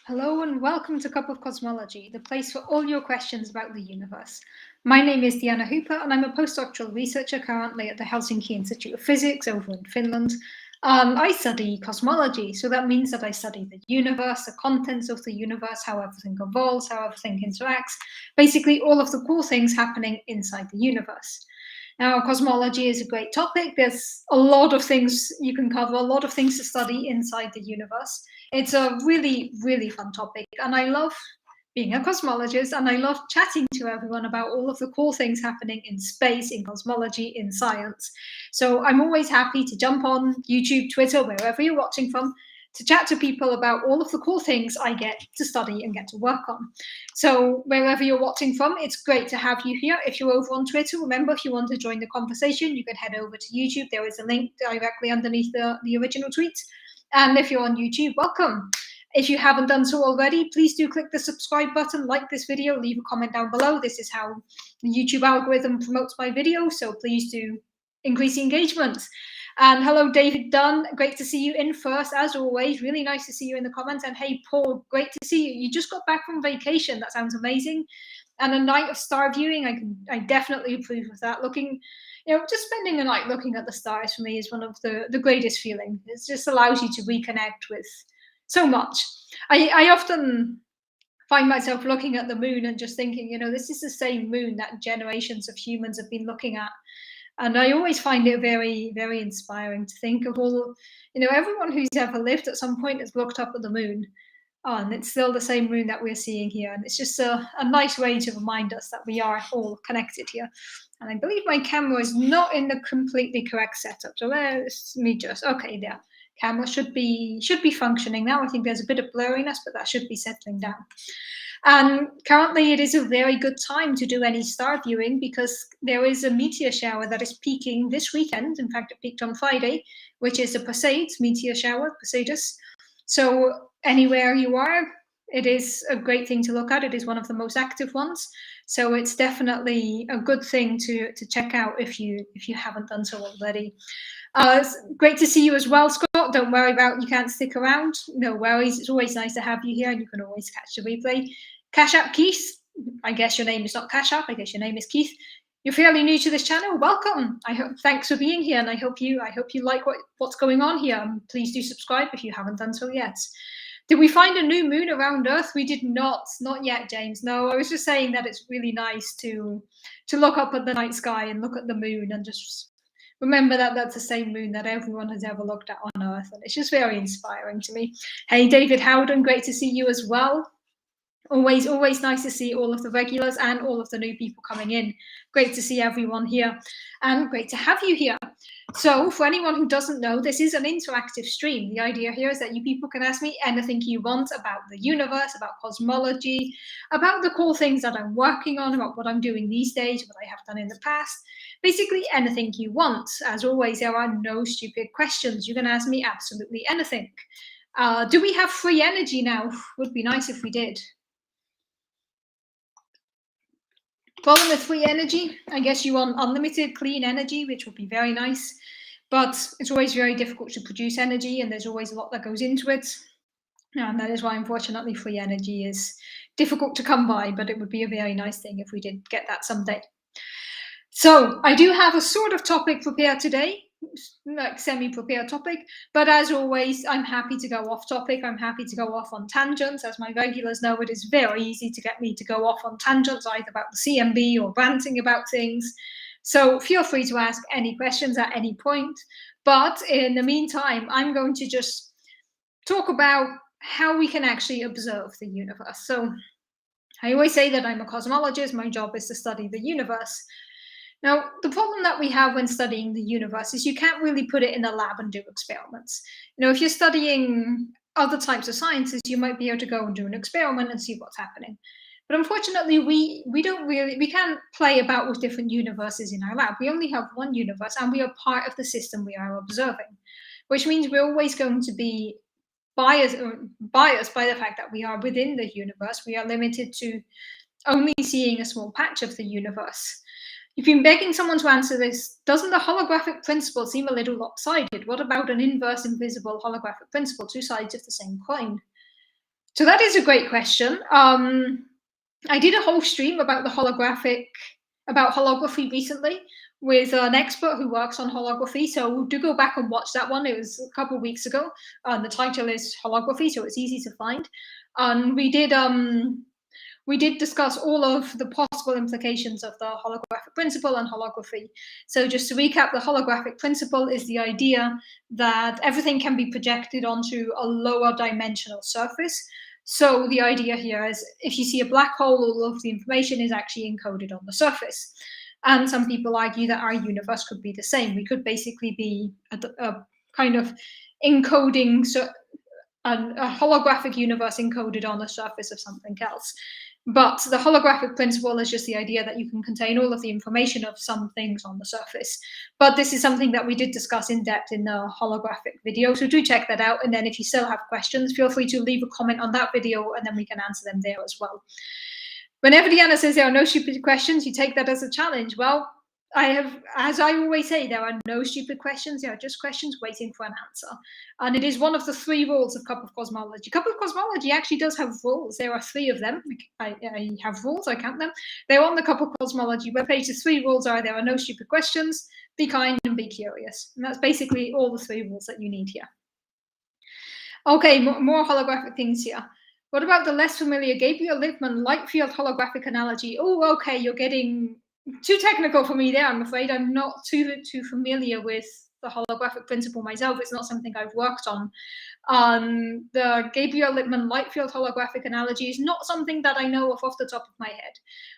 Hello and welcome to Cup of Cosmology, the place for all your questions about the universe. My name is Diana Hooper and I'm a postdoctoral researcher currently at the Helsinki Institute of Physics over in Finland. I study cosmology, so that means that I study the universe, the contents of the universe, how everything evolves, how everything interacts, basically all of the cool things happening inside the universe. Now, cosmology is a great topic. There's a lot of things you can cover, a lot of things to study inside the universe. It's a really, really fun topic, and I love being a cosmologist, and I love chatting to everyone about all of the cool things happening in space, in cosmology, in science. So I'm always happy to jump on YouTube, Twitter, wherever you're watching from, to chat to people about all of the cool things I get to study and get to work on. So wherever you're watching from, it's great to have you here. If you're over on Twitter, remember, if you want to join the conversation, you can head over to YouTube. There is a link directly underneath the original tweet. And if you're on YouTube, welcome. If you haven't done so already, please do click the subscribe button, like this video, leave a comment down below. This is how the YouTube algorithm promotes my videos, so please do increase the engagement. And hello, David Dunn. Great to see you in first, as always. Really nice to see you in the comments. And hey, Paul, great to see you. You just got back from vacation. That sounds amazing. And a night of star viewing, I definitely approve of that. Just spending a night looking at the stars for me is one of the greatest feelings. It just allows you to reconnect with so much. I often find myself looking at the moon and just thinking, this is the same moon that generations of humans have been looking at. And I always find it very, very inspiring to think of all, everyone who's ever lived at some point has looked up at the moon. Oh, and it's still the same moon that we're seeing here. And it's just a nice way to remind us that we are all connected here. And I believe my camera is not in the completely correct setup. So there's me just, okay, there. Camera should be functioning now. I think there's a bit of blurriness, but that should be settling down. And currently it is a very good time to do any star viewing because there is a meteor shower that is peaking this weekend. In fact, it peaked on Friday, which is the Perseids meteor shower, Perseidus. So anywhere you are, it is a great thing to look at. It is one of the most active ones. So it's definitely a good thing to check out if you haven't done so already. It's great to see you as well, Scott. Don't worry about you can't stick around. No worries. It's always nice to have you here, and you can always catch the replay. Cash App Keith. I guess your name is not Cash App. I guess your name is Keith. You're fairly new to this channel. Welcome. Thanks for being here, and I hope you like what's going on here. Please do subscribe if you haven't done so yet. Did we find a new moon around Earth? We did not yet, James. No, I was just saying that it's really nice to look up at the night sky and look at the moon and just remember that that's the same moon that everyone has ever looked at on Earth. And it's just very inspiring to me. Hey, David Howden, great to see you as well. Always nice to see all of the regulars and all of the new people coming in. Great to see everyone here and great to have you here. So for anyone who doesn't know, this is an interactive stream. The idea here is that you people can ask me anything you want about the universe, about cosmology, about the cool things that I'm working on, about what I'm doing these days, what I have done in the past. Basically anything you want. As always, there are no stupid questions. You can ask me absolutely anything. Do we have free energy now? Would be nice if we did. Problem with free energy, I guess you want unlimited clean energy, which would be very nice, but it's always very difficult to produce energy and there's always a lot that goes into it. And that is why, unfortunately, free energy is difficult to come by, but it would be a very nice thing if we did get that someday. So I do have a sort of topic prepared today, like semi-prepared topic, but as always, I'm happy to go off topic. I'm happy to go off on tangents. As my regulars know, it is very easy to get me to go off on tangents, either about the CMB or ranting about things. So feel free to ask any questions at any point. But in the meantime, I'm going to just talk about how we can actually observe the universe. So I always say that I'm a cosmologist. My job is to study the universe. Now, the problem that we have when studying the universe is you can't really put it in a lab and do experiments. If you're studying other types of sciences, you might be able to go and do an experiment and see what's happening. But unfortunately, we can't play about with different universes in our lab. We only have one universe and we are part of the system we are observing, which means we're always going to be biased by the fact that we are within the universe. We are limited to only seeing a small patch of the universe. You've been begging someone to answer this. Doesn't the holographic principle seem a little lopsided? What about an inverse invisible holographic principle, two sides of the same coin? So that is a great question. I did a whole stream about holography recently with an expert who works on holography. So do go back and watch that one. It was a couple of weeks ago. The title is Holography, so it's easy to find. And we did discuss all of the possible implications of the holographic principle and holography. So just to recap, the holographic principle is the idea that everything can be projected onto a lower dimensional surface. So the idea here is if you see a black hole, all of the information is actually encoded on the surface. And some people argue that our universe could be the same. We could basically be a kind of encoding, a holographic universe encoded on the surface of something else. But the holographic principle is just the idea that you can contain all of the information of some things on the surface. But this is something that we did discuss in depth in the holographic video, so do check that out. And then if you still have questions, feel free to leave a comment on that video and then we can answer them there as well. Whenever Deanna says there are no stupid questions, you take that as a challenge. Well, as I always say, there are no stupid questions. There are just questions waiting for an answer. And it is one of the 3 rules of Cup of Cosmology. Cup of Cosmology actually does have rules. There are 3 of them. I have rules, I count them. They're on the Cup of Cosmology webpage. The 3 rules are there are no stupid questions, be kind, and be curious. And that's basically all the 3 rules that you need here. Okay, more holographic things here. What about the less familiar Gabriel-Lippmann light field holographic analogy? Oh, okay, you're getting too technical for me there, I'm afraid. I'm not too familiar with the holographic principle myself. It's not something I've worked on. The Gabriel-Lippmann light field holographic analogy is not something that I know of off the top of my head.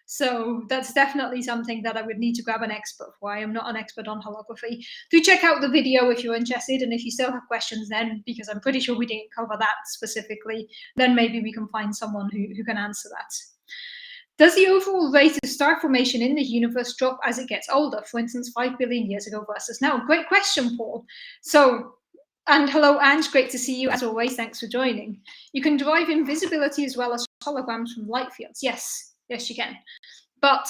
So that's definitely something that I would need to grab an expert for. I am not an expert on holography. Do check out the video if you're interested, and if you still have questions then, because I'm pretty sure we didn't cover that specifically, then maybe we can find someone who can answer that. Does the overall rate of star formation in the universe drop as it gets older? For instance, 5 billion years ago versus now? Great question, Paul. So, and hello, Ange, great to see you as always. Thanks for joining. You can derive invisibility as well as holograms from light fields. Yes, you can. But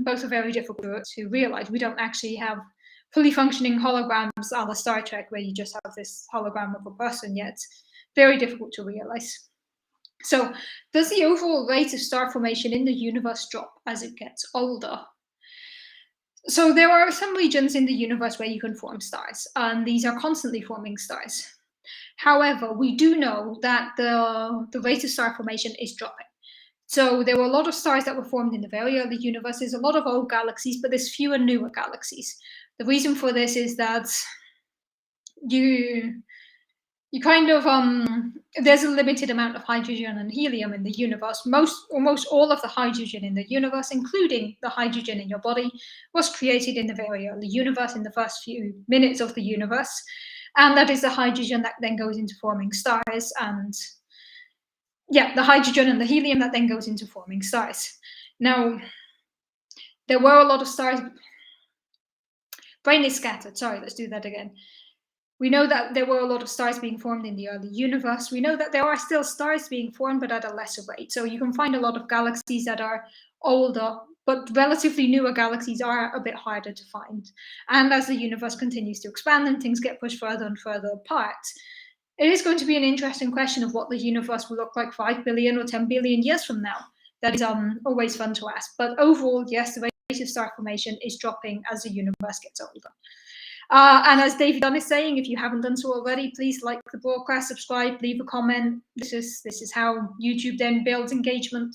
both are very difficult to realize. We don't actually have fully functioning holograms a la Star Trek, where you just have this hologram of a person yet. Very difficult to realize. So, does the overall rate of star formation in the universe drop as it gets older? So, there are some regions in the universe where you can form stars, and these are constantly forming stars. However, we do know that the rate of star formation is dropping. So, there were a lot of stars that were formed in the very early universe. There's a lot of old galaxies, but there's fewer newer galaxies. The reason for this is that you kind of there's a limited amount of hydrogen and helium in the universe. Almost all of the hydrogen in the universe, including the hydrogen in your body, was created in the very early universe, in the first few minutes of the universe. And that is the hydrogen that then goes into forming stars. And yeah, the hydrogen and the helium that then goes into forming stars. Now, there were a lot of stars. Brain is scattered. Sorry, let's do that again. We know that there were a lot of stars being formed in the early universe. We know that there are still stars being formed, but at a lesser rate. So you can find a lot of galaxies that are older, but relatively newer galaxies are a bit harder to find. And as the universe continues to expand and things get pushed further and further apart, it is going to be an interesting question of what the universe will look like 5 billion or 10 billion years from now. That is always fun to ask. But overall, yes, the rate of star formation is dropping as the universe gets older. And as David Dunn is saying, if you haven't done so already, please like the broadcast, subscribe, leave a comment. This is how YouTube then builds engagement.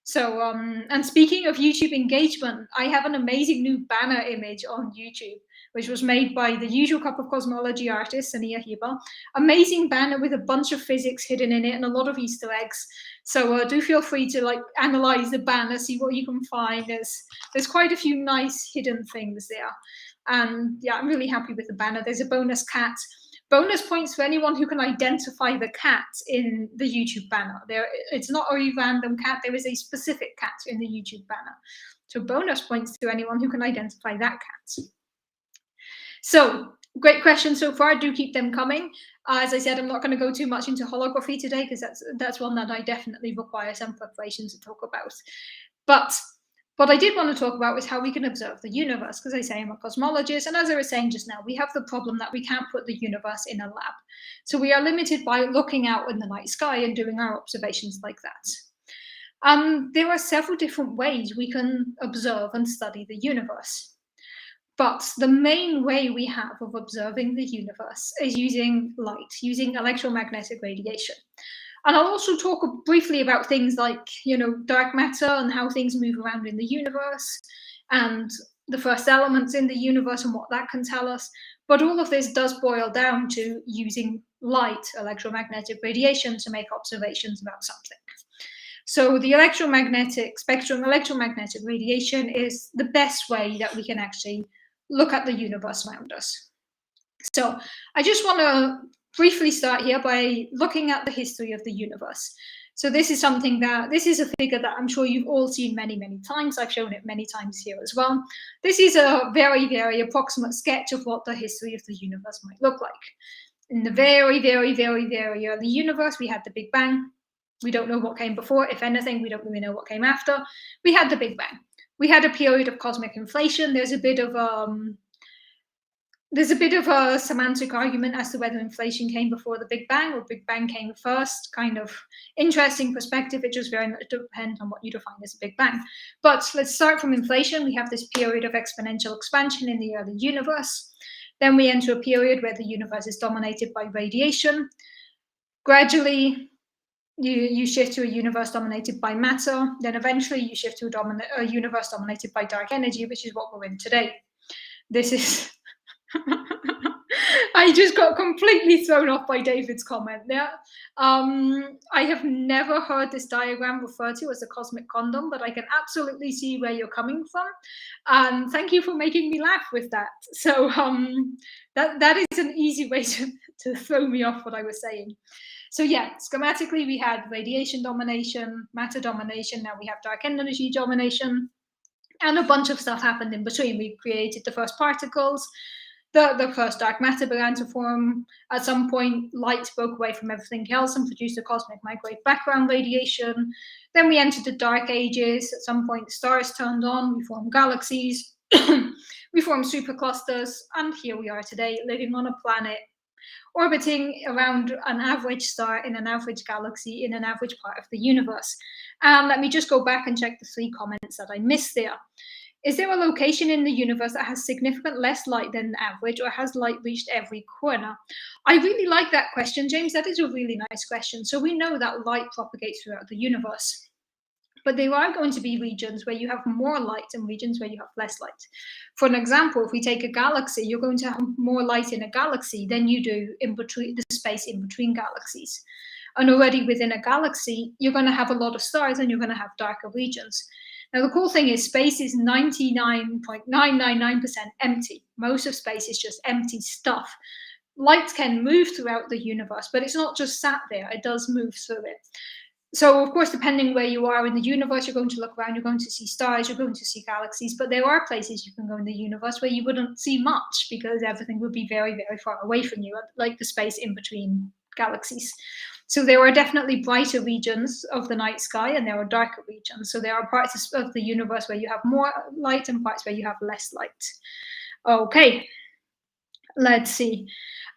So, and speaking of YouTube engagement, I have an amazing new banner image on YouTube, which was made by the usual Cup of Cosmology artist, Sania Hiba. Amazing banner with a bunch of physics hidden in it and a lot of Easter eggs. So do feel free to analyze the banner, see what you can find. There's quite a few nice hidden things there. And yeah, I'm really happy with the banner. There's a bonus cat. Bonus points for anyone who can identify the cat in the YouTube banner. It's not a random cat. There is a specific cat in the YouTube banner. So bonus points to anyone who can identify that cat. So great questions so far. Do keep them coming. As I said, I'm not going to go too much into holography today because that's one that I definitely require some preparation to talk about. But What I did want to talk about is how we can observe the universe, because I say I'm a cosmologist, and as I was saying just now, we have the problem that we can't put the universe in a lab. So we are limited by looking out in the night sky and doing our observations like that. There are several different ways we can observe and study the universe. But the main way we have of observing the universe is using light, using electromagnetic radiation. And I'll also talk briefly about things like, dark matter and how things move around in the universe, and the first elements in the universe and what that can tell us. But all of this does boil down to using light, electromagnetic radiation, to make observations about something. So the electromagnetic spectrum, electromagnetic radiation, is the best way that we can actually look at the universe around us. So I just want to briefly start here by looking at the history of the universe. So this is a figure that I'm sure you've all seen many, many times. I've shown it many times here as well. This is a very, very approximate sketch of what the history of the universe might look like. In the very, very, very, very early universe, we had the Big Bang. We don't know what came before. If anything, we don't really know what came after. We had the Big Bang. We had a period of cosmic inflation. There's a bit of a semantic argument as to whether inflation came before the Big Bang or Big Bang came first. Kind of interesting perspective. It just very much depends on what you define as a Big Bang. But let's start from inflation. We have this period of exponential expansion in the early universe. Then we enter a period where the universe is dominated by radiation. Gradually, you shift to a universe dominated by matter. Then eventually you shift to a universe dominated by dark energy, which is what we're in today. This is... I just got completely thrown off by David's comment there. I have never heard this diagram referred to as a cosmic condom, but I can absolutely see where you're coming from. Thank you for making me laugh with that. So that is an easy way to throw me off what I was saying. So yeah, schematically, we had radiation domination, matter domination. Now we have dark energy domination, and a bunch of stuff happened in between. We created the first particles. The first dark matter began to form. At some point, light broke away from everything else and produced a cosmic microwave background radiation. Then we entered the dark ages. At some point, stars turned on. We formed galaxies. We formed superclusters. And here we are today, living on a planet orbiting around an average star in an average galaxy in an average part of the universe. And let me just go back and check the 3 comments that I missed there. Is there a location in the universe that has significant less light than average, or has light reached every corner? I really like that question, James. That is a really nice question. So we know that light propagates throughout the universe. But there are going to be regions where you have more light and regions where you have less light. For an example, if we take a galaxy, you're going to have more light in a galaxy than you do in between the space in between galaxies. And already within a galaxy, you're going to have a lot of stars and you're going to have darker regions. Now, the cool thing is space is 99.999% empty. Most of space is just empty stuff. Light can move throughout the universe, but it's not just sat there. It does move through it. So, of course, depending where you are in the universe, you're going to look around, you're going to see stars, you're going to see galaxies, but there are places you can go in the universe where you wouldn't see much because everything would be very, very far away from you, like the space in between galaxies. So there are definitely brighter regions of the night sky and there are darker regions. So there are parts of the universe where you have more light and parts where you have less light. Okay, let's see.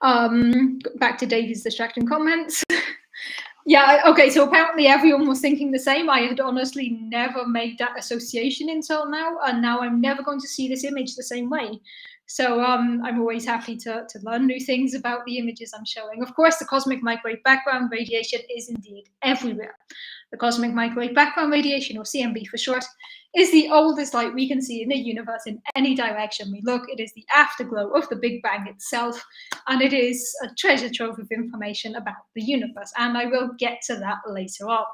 Back to David's distracting comments. Yeah, okay, so apparently everyone was thinking the same. I had honestly never made that association until now, and now I'm never going to see this image the same way. So I'm always happy to learn new things about the images I'm showing. Of course, the cosmic microwave background radiation is indeed everywhere. The cosmic microwave background radiation, or CMB for short, is the oldest light we can see in the universe in any direction we look. It is the afterglow of the Big Bang itself, and it is a treasure trove of information about the universe, and I will get to that later on.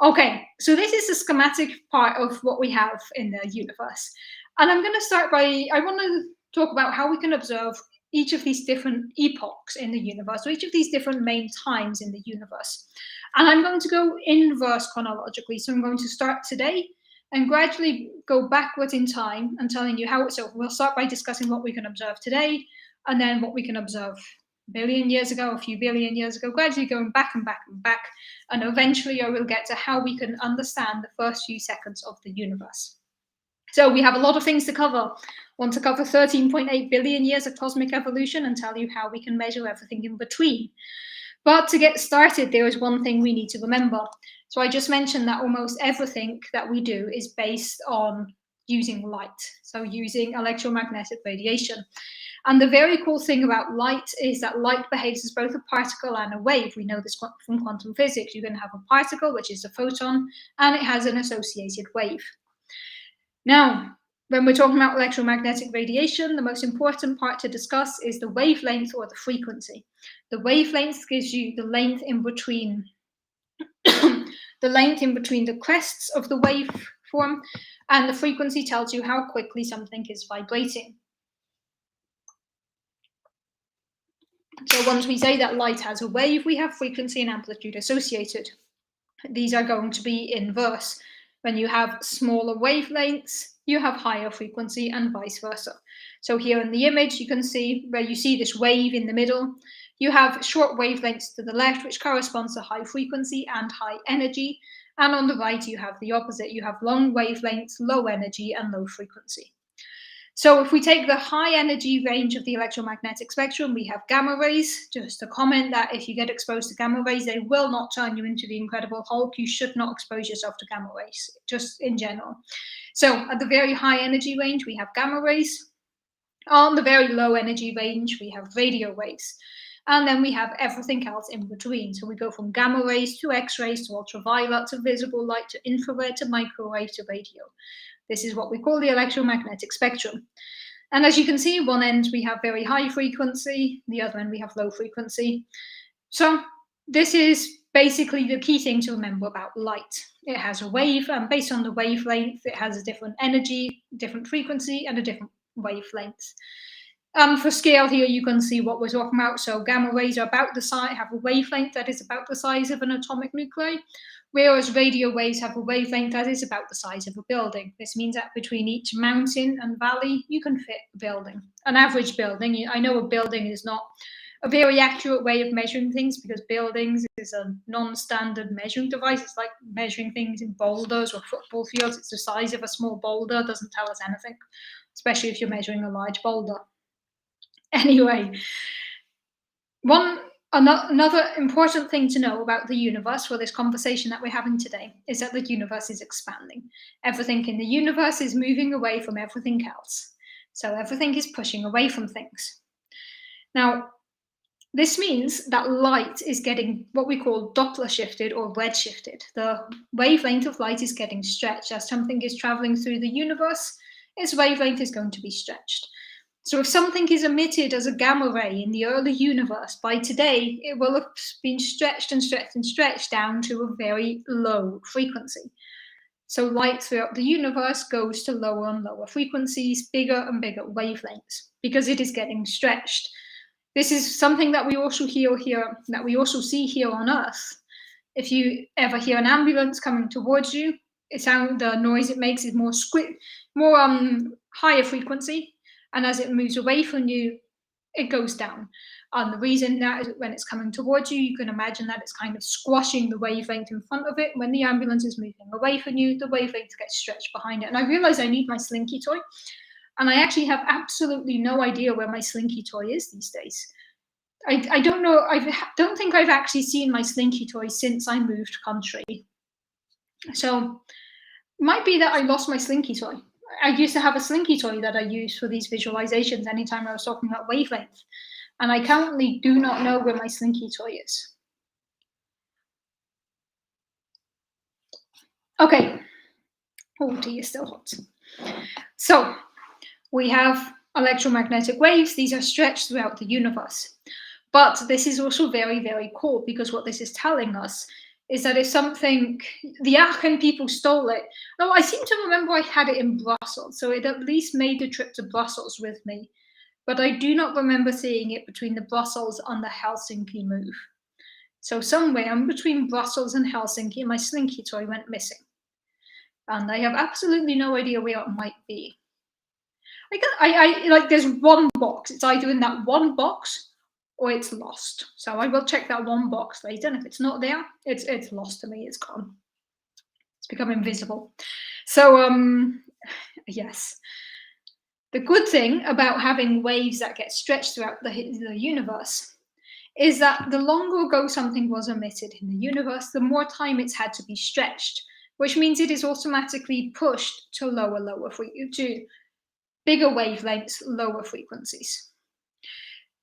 Okay, so this is the schematic part of what we have in the universe. And I'm going to start by, I want to talk about how we can observe each of these different epochs in the universe, or each of these different main times in the universe. And I'm going to go inverse chronologically. So I'm going to start today and gradually go backwards in time and telling you how it's over. We'll start by discussing what we can observe today, and then what we can observe a billion years ago, a few billion years ago, gradually going back and back and back. And eventually I will get to how we can understand the first few seconds of the universe. So we have a lot of things to cover. Want to cover 13.8 billion years of cosmic evolution and tell you how we can measure everything in between. But to get started, there is one thing we need to remember. So I just mentioned that almost everything that we do is based on using light, so using electromagnetic radiation. And the very cool thing about light is that light behaves as both a particle and a wave. We know this from quantum physics. You can have a particle, which is a photon, and it has an associated wave. Now, when we're talking about electromagnetic radiation, the most important part to discuss is the wavelength or the frequency. The wavelength gives you the length in between the crests of the waveform, and the frequency tells you how quickly something is vibrating. So once we say that light has a wave, we have frequency and amplitude associated. These are going to be inverse. When you have smaller wavelengths, you have higher frequency and vice versa. So here in the image, you can see where you see this wave in the middle, you have short wavelengths to the left, which corresponds to high frequency and high energy. And on the right, you have the opposite. You have long wavelengths, low energy, and low frequency. So if we take the high energy range of the electromagnetic spectrum, we have gamma rays. Just a comment that if you get exposed to gamma rays, they will not turn you into the Incredible Hulk. You should not expose yourself to gamma rays, just in general. So at the very high energy range, we have gamma rays. On the very low energy range, we have radio waves. And then we have everything else in between. So we go from gamma rays to X-rays to ultraviolet to visible light to infrared to microwave to radio. This is what we call the electromagnetic spectrum. And as you can see, one end we have very high frequency, the other end we have low frequency. So this is basically the key thing to remember about light. It has a wave, and based on the wavelength, it has a different energy, different frequency, and a different wavelength. For scale here, you can see what we're talking about. So gamma rays are about the size, have a wavelength that is about the size of an atomic nuclei, whereas radio waves have a wavelength that is about the size of a building. This means that between each mountain and valley, you can fit a building. An average building, I know a building is not a very accurate way of measuring things because buildings is a non-standard measuring device. It's like measuring things in boulders or football fields. It's the size of a small boulder, doesn't tell us anything, especially if you're measuring a large boulder. Anyway, another important thing to know about the universe for this conversation that we're having today is that the universe is expanding. Everything in the universe is moving away from everything else. So everything is pushing away from things. Now, this means that light is getting what we call Doppler shifted or redshifted. The wavelength of light is getting stretched. As something is traveling through the universe, its wavelength is going to be stretched. So if something is emitted as a gamma ray in the early universe, by today, it will have been stretched and stretched and stretched down to a very low frequency. So light throughout the universe goes to lower and lower frequencies, bigger and bigger wavelengths, because it is getting stretched. This is something that we also see here on Earth. If you ever hear an ambulance coming towards you, the noise it makes is more higher frequency. And as it moves away from you, it goes down. And the reason that is when it's coming towards you, you can imagine that it's kind of squashing the wavelength in front of it. When the ambulance is moving away from you, the wavelength gets stretched behind it. And I realize I need my slinky toy. And I actually have absolutely no idea where my slinky toy is these days. I don't know. I don't think I've actually seen my slinky toy since I moved country. So it might be that I lost my slinky toy. I used to have a slinky toy that I used for these visualizations anytime I was talking about wavelength. And I currently do not know where my slinky toy is. Okay. Oh, tea is still hot. So we have electromagnetic waves. These are stretched throughout the universe. But this is also very, very cool because what this is telling us is that if something, the Aachen people stole it. Oh, I seem to remember I had it in Brussels, so it at least made the trip to Brussels with me. But I do not remember seeing it between the Brussels and the Helsinki move. So somewhere in between Brussels and Helsinki, my slinky toy went missing. And I have absolutely no idea where it might be. Like there's one box. It's either in that one box or it's lost. So I will check that one box later, and if it's not there, it's lost to me, it's gone. It's become invisible. So Yes. The good thing about having waves that get stretched throughout the universe is that the longer ago something was emitted in the universe, the more time it's had to be stretched, which means it is automatically pushed to to bigger wavelengths, lower frequencies.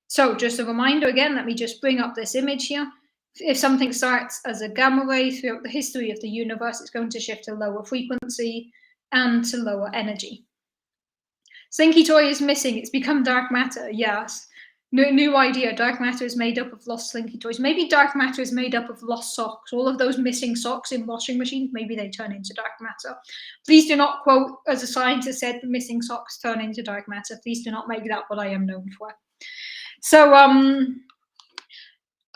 So just a reminder again, let me just bring up this image here. If something starts as a gamma ray throughout the history of the universe, it's going to shift to lower frequency and to lower energy. Slinky Toy is missing. It's become dark matter. Yes. New idea. Dark matter is made up of lost Slinky Toys. Maybe dark matter is made up of lost socks. All of those missing socks in washing machines, maybe they turn into dark matter. Please do not quote, as a scientist said, the missing socks turn into dark matter. Please do not make that what I am known for. So,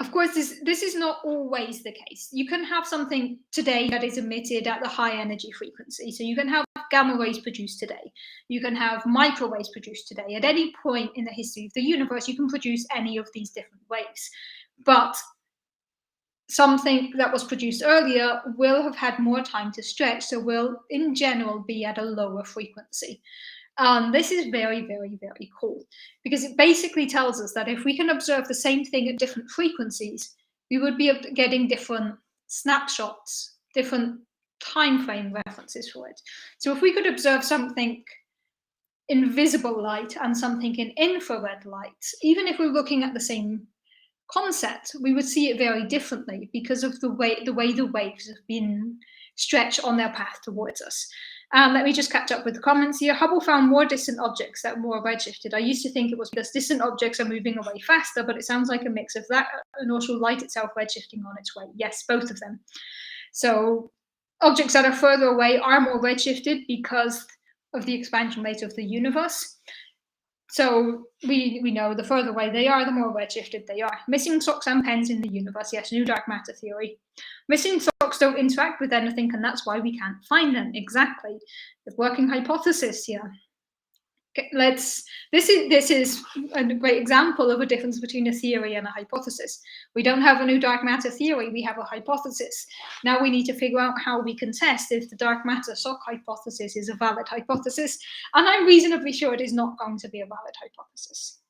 of course, this is not always the case. You can have something today that is emitted at the high energy frequency. So you can have gamma rays produced today. You can have microwaves produced today. At any point in the history of the universe, you can produce any of these different waves. But something that was produced earlier will have had more time to stretch, so will, in general, be at a lower frequency. This is very, very, very cool because it basically tells us that if we can observe the same thing at different frequencies, we would be getting different snapshots, different time frame references for it. So if we could observe something in visible light and something in infrared light, even if we're looking at the same concept, we would see it very differently because of the way the waves have been stretched on their path towards us. Let me just catch up with the comments here. Hubble found more distant objects that were more redshifted. I used to think it was because distant objects are moving away faster, but it sounds like a mix of that and also light itself redshifting on its way. Yes, both of them. So objects that are further away are more redshifted because of the expansion rate of the universe. So we know the further away they are, the more redshifted they are. Missing socks and pens in the universe. Yes, new dark matter theory. Missing socks don't interact with anything, and that's why we can't find them. Exactly. The working hypothesis here. Okay, this is a great example of a difference between a theory and a hypothesis. We don't have a new dark matter theory, we have a hypothesis. Now we need to figure out how we can test if the dark matter sock hypothesis is a valid hypothesis, and I'm reasonably sure it is not going to be a valid hypothesis.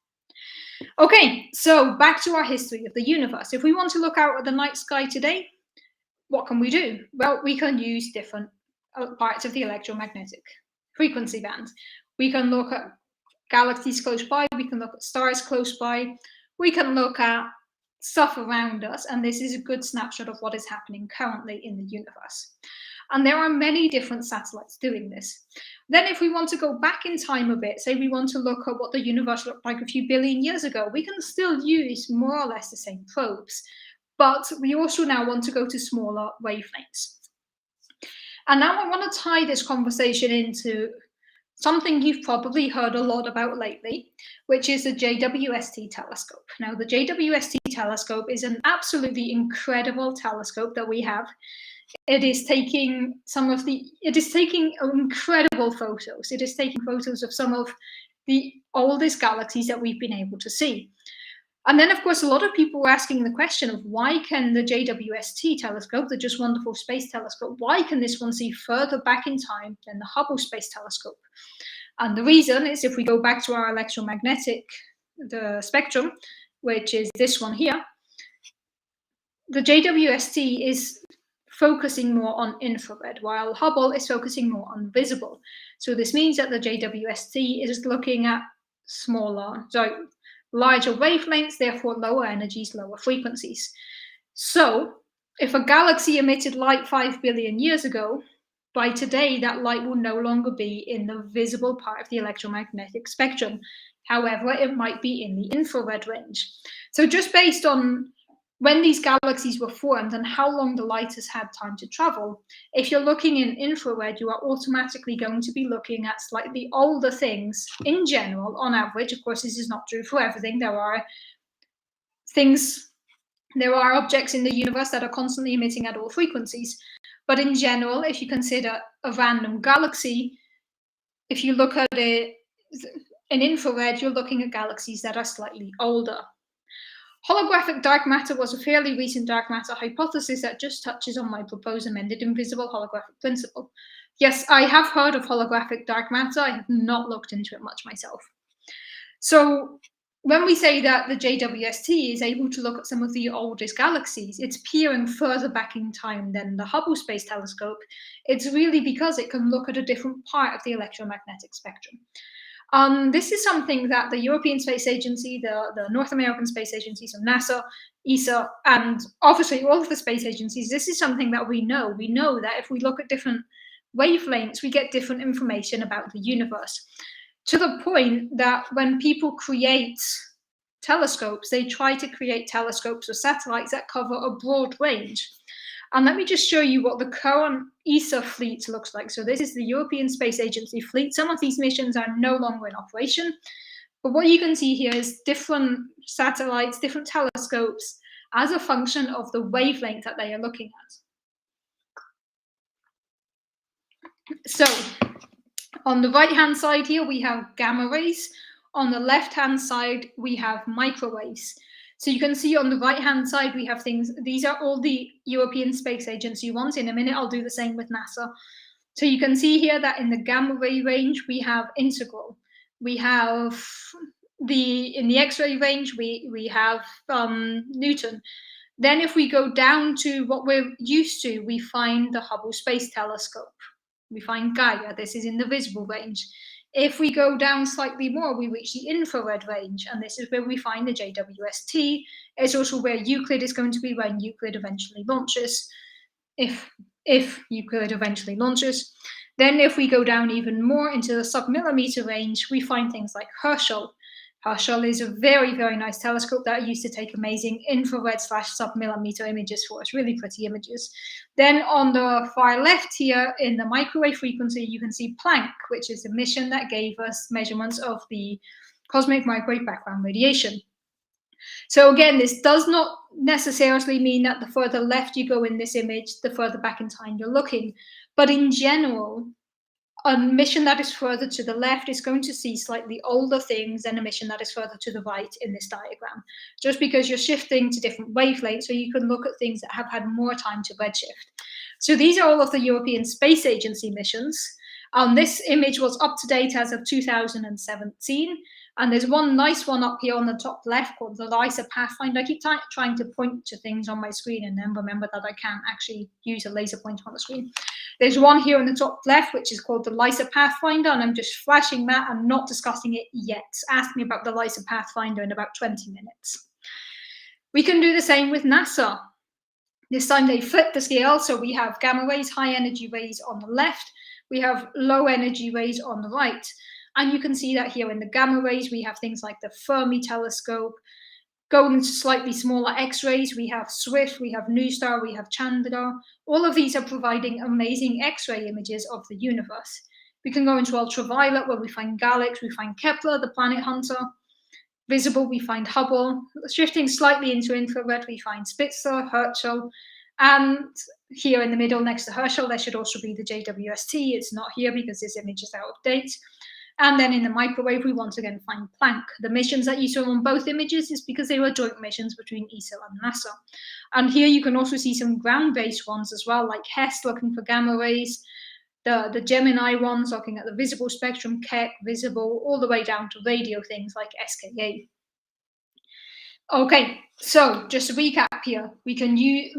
Okay, so back to our history of the universe. If we want to look out at the night sky today, what can we do? Well, we can use different parts of the electromagnetic frequency band. We can look at galaxies close by, we can look at stars close by, we can look at stuff around us, and this is a good snapshot of what is happening currently in the universe. And there are many different satellites doing this. Then if we want to go back in time a bit, say we want to look at what the universe looked like a few billion years ago, we can still use more or less the same probes. But we also now want to go to smaller wavelengths. And now I want to tie this conversation into something you've probably heard a lot about lately, which is the Jwst Telescope. Now, the Jwst Telescope is an absolutely incredible telescope that we have. It is taking incredible photos. It is taking photos of some of the oldest galaxies that we've been able to see. And then, of course, a lot of people were asking the question of why can the Jwst telescope, the Just Wonderful Space Telescope, why can this one see further back in time than the Hubble Space Telescope? And the reason is if we go back to our electromagnetic spectrum, which is this one here, the Jwst is focusing more on infrared, while Hubble is focusing more on visible. So this means that the Jwst is looking at larger wavelengths, therefore lower energies, lower frequencies. So if a galaxy emitted light 5 billion years ago, by today that light will no longer be in the visible part of the electromagnetic spectrum. However, it might be in the infrared range. So just based on when these galaxies were formed and how long the light has had time to travel, if you're looking in infrared, you are automatically going to be looking at slightly older things in general, on average. Of course, this is not true for everything. There are objects in the universe that are constantly emitting at all frequencies. But in general, if you consider a random galaxy, if you look at it in infrared, you're looking at galaxies that are slightly older. Holographic dark matter was a fairly recent dark matter hypothesis that just touches on my proposed amended invisible holographic principle. Yes, I have heard of holographic dark matter. I have not looked into it much myself. So when we say that the JWST is able to look at some of the oldest galaxies, it's peering further back in time than the Hubble Space Telescope. It's really because it can look at a different part of the electromagnetic spectrum. This is something that the European Space Agency, the North American Space Agency, so NASA, Esa, and obviously all of the space agencies, this is something that we know. We know that if we look at different wavelengths, we get different information about the universe. To the point that when people create telescopes, they try to create telescopes or satellites that cover a broad range. And let me just show you what the current Esa fleet looks like. So this is the European Space Agency fleet. Some of these missions are no longer in operation. But what you can see here is different satellites, different telescopes as a function of the wavelength that they are looking at. So on the right-hand side here, we have gamma rays. On the left-hand side, we have microwaves. So you can see on the right-hand side, we have things, these are all the European Space Agency ones. In a minute, I'll do the same with NASA. So you can see here that in the gamma ray range, we have integral. We have in the X-ray range, we have Newton. Then if we go down to what we're used to, we find the Hubble Space Telescope. We find Gaia. This is in the visible range. If we go down slightly more, we reach the infrared range, and this is where we find the JWST. It's also where Euclid is going to be when Euclid eventually launches, if Euclid eventually launches. Then if we go down even more into the submillimeter range, we find things like Herschel. Herschel is a very, very nice telescope that used to take amazing infrared / submillimeter images for us, really pretty images. Then on the far left here in the microwave frequency, you can see Planck, which is a mission that gave us measurements of the cosmic microwave background radiation. So again, this does not necessarily mean that the further left you go in this image, the further back in time you're looking. But in general, a mission that is further to the left is going to see slightly older things than a mission that is further to the right in this diagram, just because you're shifting to different wavelengths, so you can look at things that have had more time to redshift. So these are all of the European Space Agency missions. This image was up to date as of 2017, and there's one nice one up here on the top left called the Esa Pathfinder. I keep trying to point to things on my screen and then remember that I can't actually use a laser pointer on the screen. There's one here on the top left, which is called the Esa Pathfinder, and I'm just flashing that and not discussing it yet. Ask me about the Esa Pathfinder in about 20 minutes. We can do the same with NASA. This time they flip the scale, so we have gamma rays, high energy rays on the left, we have low energy rays on the right. And you can see that here in the gamma rays, we have things like the Fermi telescope. Going into slightly smaller X-rays, we have Swift, we have NuSTAR, we have Chandra. All of these are providing amazing X-ray images of the universe. We can go into ultraviolet, where we find Galax, we find Kepler, the planet hunter. Visible, we find Hubble. Shifting slightly into infrared, we find Spitzer, Herschel. And here in the middle, next to Herschel, there should also be the JWST. It's not here because this image is out of date. And then in the microwave, we once again find Planck. The missions that you saw on both images is because they were joint missions between ESA and NASA. And here you can also see some ground-based ones as well, like HESS looking for gamma rays, the Gemini ones looking at the visible spectrum, Keck, visible, all the way down to radio things like SKA. Okay, so just to recap here, we can use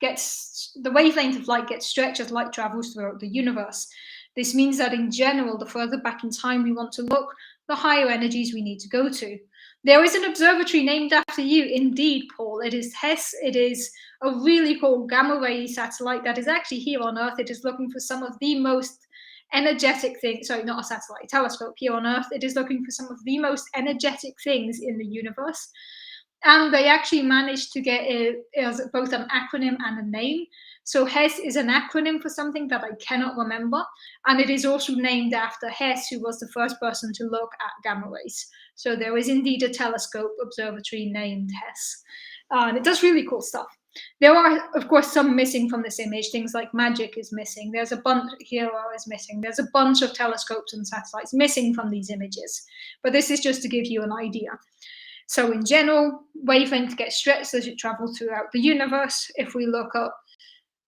the wavelength of light gets stretched as light travels throughout the universe. This means that in general, the further back in time we want to look, the higher energies we need to go to. There is an observatory named after you, indeed, Paul. It is HESS. It is a really cool gamma ray satellite that is actually here on Earth. It is looking for some of the most energetic things. Sorry, not a satellite, a telescope here on Earth. It is looking for some of the most energetic things in the universe. And they actually managed to get it as both an acronym and a name. So HESS is an acronym for something that I cannot remember. And it is also named after Hess, who was the first person to look at gamma rays. So there is indeed a telescope observatory named HESS. And it does really cool stuff. There are, of course, some missing from this image. Things like MAGIC is missing. There's a bunch, Hero is missing. There's a bunch of telescopes and satellites missing from these images. But this is just to give you an idea. So in general, wavelength gets stretched as it travels throughout the universe. If we look at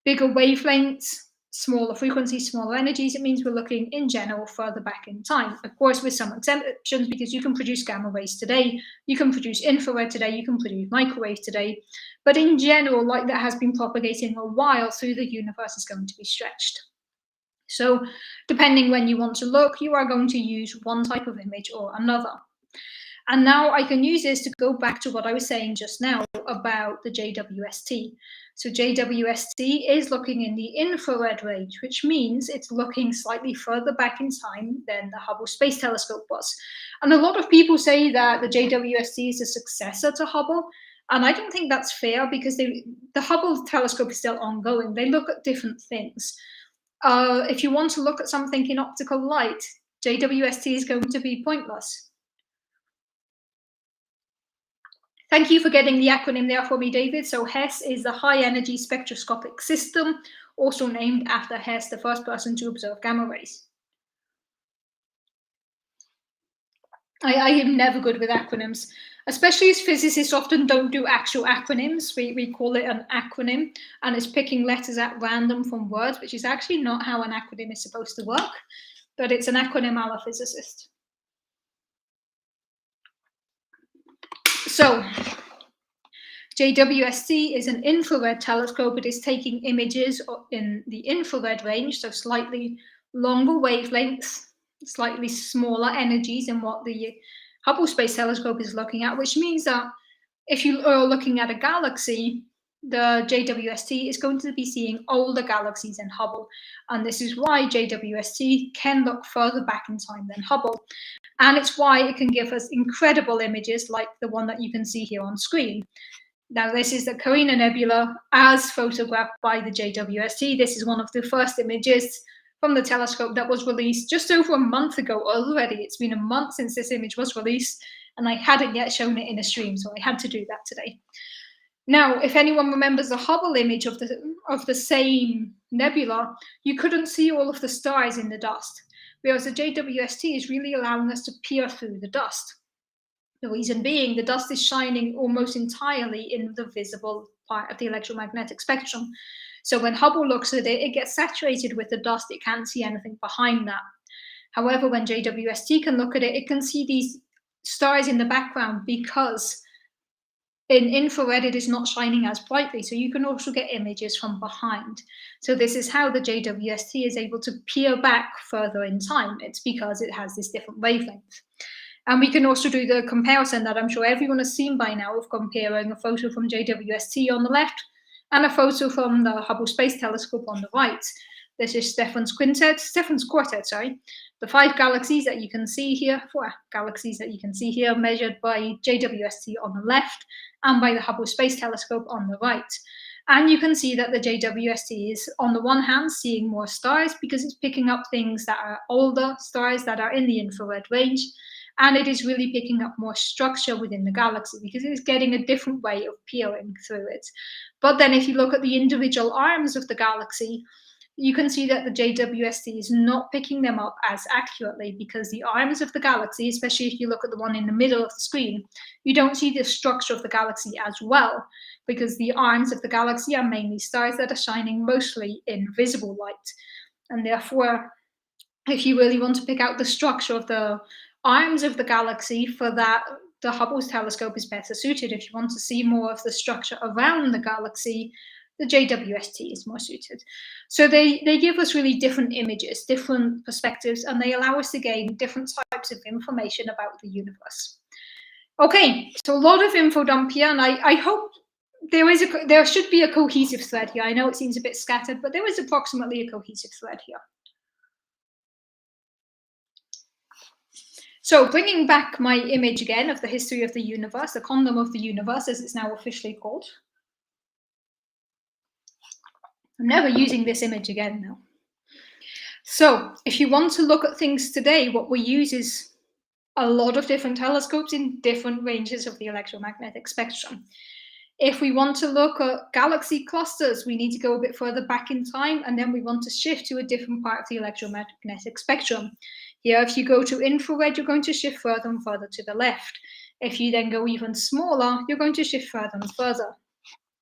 bigger wavelengths, smaller frequencies, smaller energies, it means we're looking in general further back in time. Of course, with some exceptions, because you can produce gamma rays today, you can produce infrared today, you can produce microwave today. But in general, light that has been propagating a while through the universe is going to be stretched. So depending when you want to look, you are going to use one type of image or another. And now I can use this to go back to what I was saying just now about the JWST. So JWST is looking in the infrared range, which means it's looking slightly further back in time than the Hubble Space Telescope was. And a lot of people say that the JWST is a successor to Hubble. And I don't think that's fair, because the Hubble telescope is still ongoing. They look at different things. If you want to look at something in optical light, JWST is going to be pointless. Thank you for getting the acronym there for me, David. So HESS is the High Energy Spectroscopic System, also named after Hess, the first person to observe gamma rays. I am never good with acronyms, especially as physicists often don't do actual acronyms. We call it an acronym, and it's picking letters at random from words, which is actually not how an acronym is supposed to work, but it's an acronym a la physicist. So JWST is an infrared telescope. It is taking images in the infrared range, so slightly longer wavelengths, slightly smaller energies than what the Hubble Space Telescope is looking at, which means that if you are looking at a galaxy, the JWST is going to be seeing older galaxies than Hubble. And this is why JWST can look further back in time than Hubble. And it's why it can give us incredible images like the one that you can see here on screen. Now, this is the Karina Nebula as photographed by the JWST. This is one of the first images from the telescope that was released just over a month ago already. It's been a month since this image was released, and I hadn't yet shown it in a stream, so I had to do that today. Now, if anyone remembers the Hubble image of the same nebula, you couldn't see all of the stars in the dust, whereas the JWST is really allowing us to peer through the dust. The reason being, the dust is shining almost entirely in the visible part of the electromagnetic spectrum. So when Hubble looks at it, it gets saturated with the dust. It can't see anything behind that. However, when JWST can look at it, it can see these stars in the background, because in infrared it is not shining as brightly. So you can also get images from behind. So this is how the JWST is able to peer back further in time. It's because it has this different wavelength. And we can also do the comparison that I'm sure everyone has seen by now of comparing a photo from JWST on the left and a photo from the Hubble Space Telescope on the right. This is Stephan's quartet, the 5 galaxies that you can see here, 4 galaxies that you can see here, measured by JWST on the left and by the Hubble Space Telescope on the right. And you can see that the JWST is, on the one hand, seeing more stars because it's picking up things that are older stars that are in the infrared range. And it is really picking up more structure within the galaxy because it is getting a different way of peering through it. But then if you look at the individual arms of the galaxy, you can see that the JWST is not picking them up as accurately, because the arms of the galaxy, especially if you look at the one in the middle of the screen, you don't see the structure of the galaxy as well, because the arms of the galaxy are mainly stars that are shining mostly in visible light. And therefore, if you really want to pick out the structure of the arms of the galaxy, for that, the Hubble telescope is better suited. If you want to see more of the structure around the galaxy, the JWST is more suited. So they give us really different images, different perspectives, and they allow us to gain different types of information about the universe. Okay, so a lot of info dump here, and I hope there should be a cohesive thread here. I know it seems a bit scattered, but there is approximately a cohesive thread here. So bringing back my image again of the history of the universe, the condom of the universe, as it's now officially called. I'm never using this image again now. So if you want to look at things today, what we use is a lot of different telescopes in different ranges of the electromagnetic spectrum. If we want to look at galaxy clusters, we need to go a bit further back in time, and then we want to shift to a different part of the electromagnetic spectrum. Here, if you go to infrared, you're going to shift further and further to the left. If you then go even smaller, you're going to shift further and further.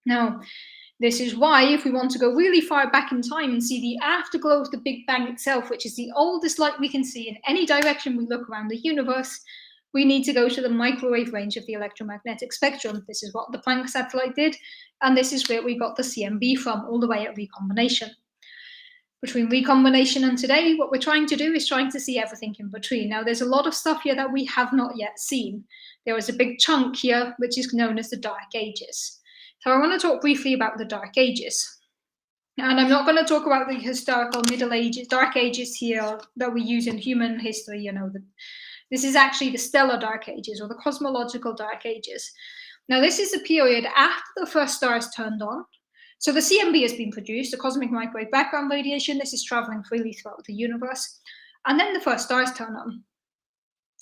Now, This is why, if we want to go really far back in time and see the afterglow of the Big Bang itself, which is the oldest light we can see in any direction we look around the universe, we need to go to the microwave range of the electromagnetic spectrum. This is what the Planck satellite did, and this is where we got the CMB from, all the way at recombination. Between recombination and today, what we're trying to do is trying to see everything in between. Now, there's a lot of stuff here that we have not yet seen. There is a big chunk here, which is known as the Dark Ages. So I want to talk briefly about the Dark Ages. And I'm not going to talk about the historical Middle Ages, Dark Ages here that we use in human history. This is actually the stellar Dark Ages, or the cosmological Dark Ages. Now, this is a period after the first stars turned on. So the CMB has been produced, the cosmic microwave background radiation. This is traveling freely throughout the universe. And then the first stars turn on.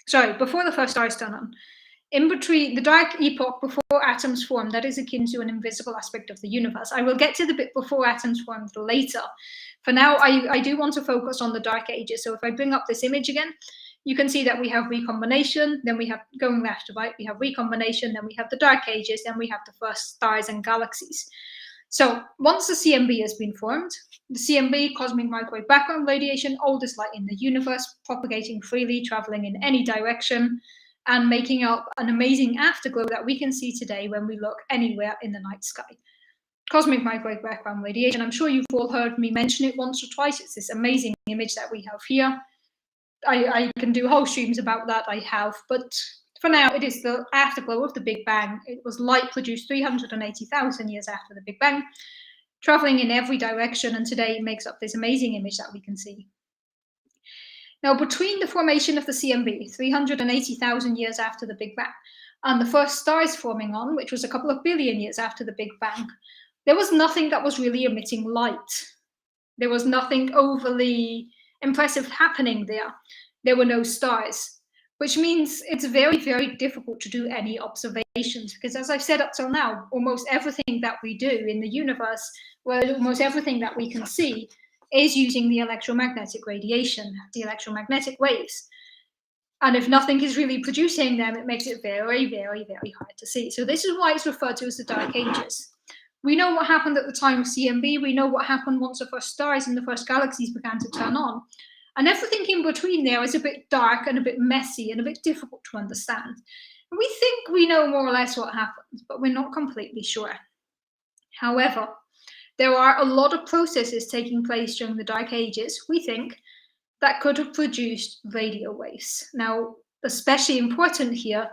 Sorry, before the first stars turn on. In between the dark epoch before atoms form, that is akin to an invisible aspect of the universe. I will get to the bit before atoms formed later. For now, I do want to focus on the Dark Ages. So if I bring up this image again, you can see that we have recombination, then we have, going left to right, we have recombination, then we have the Dark Ages, then we have the first stars and galaxies. So once the CMB has been formed, the CMB, cosmic microwave background radiation, oldest light in the universe, propagating freely, traveling in any direction, and making up an amazing afterglow that we can see today when we look anywhere in the night sky. Cosmic microwave background radiation, I'm sure you've all heard me mention it once or twice. It's this amazing image that we have here. I can do whole streams about that, I have, but for now, it is the afterglow of the Big Bang. It was light produced 380,000 years after the Big Bang, traveling in every direction, and today it makes up this amazing image that we can see. Now, between the formation of the CMB, 380,000 years after the Big Bang, and the first stars forming on, which was a couple of billion years after the Big Bang, there was nothing that was really emitting light. There was nothing overly impressive happening there. There were no stars, which means it's very, very difficult to do any observations, because as I've said up till now, almost everything that we do in the universe, well, almost everything that we can see is using the electromagnetic radiation, the electromagnetic waves. And if nothing is really producing them, it makes it very, very, very hard to see. So this is why it's referred to as the Dark Ages. We know what happened at the time of CMB. We know what happened once the first stars and the first galaxies began to turn on. And everything in between there is a bit dark and a bit messy and a bit difficult to understand. And we think we know more or less what happened, but we're not completely sure. However, there are a lot of processes taking place during the Dark Ages, we think, that could have produced radio waves. Now, especially important here,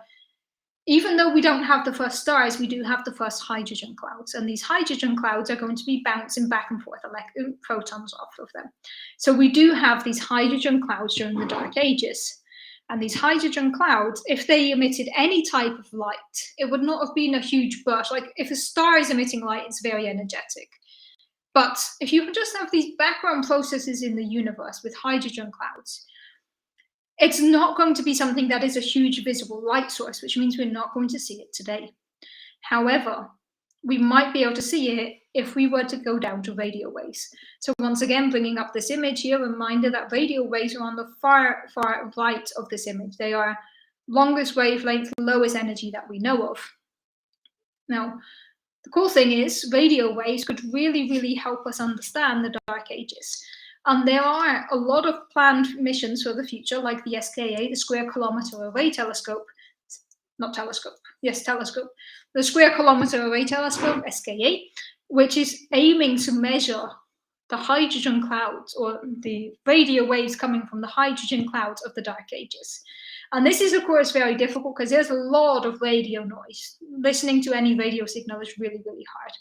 even though we don't have the first stars, we do have the first hydrogen clouds. And these hydrogen clouds are going to be bouncing back and forth photons off of them. So we do have these hydrogen clouds during the Dark Ages. And these hydrogen clouds, if they emitted any type of light, it would not have been a huge burst. Like if a star is emitting light, it's very energetic. But if you just have these background processes in the universe with hydrogen clouds, it's not going to be something that is a huge visible light source, which means we're not going to see it today. However, we might be able to see it if we were to go down to radio waves. So once again, bringing up this image here, a reminder that radio waves are on the far, far right of this image. They are longest wavelength, lowest energy that we know of. Now, the cool thing is radio waves could really, really help us understand the Dark Ages. And there are a lot of planned missions for the future, like the SKA, the Square Kilometre Array Telescope. Telescope. The Square Kilometre Array Telescope, SKA, which is aiming to measure the hydrogen clouds, or the radio waves coming from the hydrogen clouds of the Dark Ages. And this is, of course, very difficult because there's a lot of radio noise. Listening to any radio signal is really, really hard.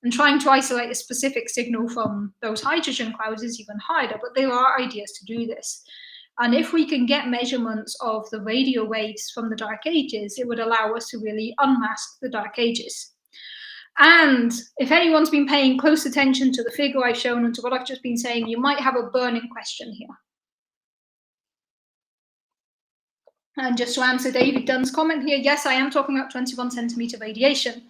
And trying to isolate a specific signal from those hydrogen clouds is even harder, but there are ideas to do this. And if we can get measurements of the radio waves from the Dark Ages, it would allow us to really unmask the Dark Ages. And if anyone's been paying close attention to the figure I've shown and to what I've just been saying, you might have a burning question here. And just to answer David Dunn's comment here, yes, I am talking about 21 centimeter radiation.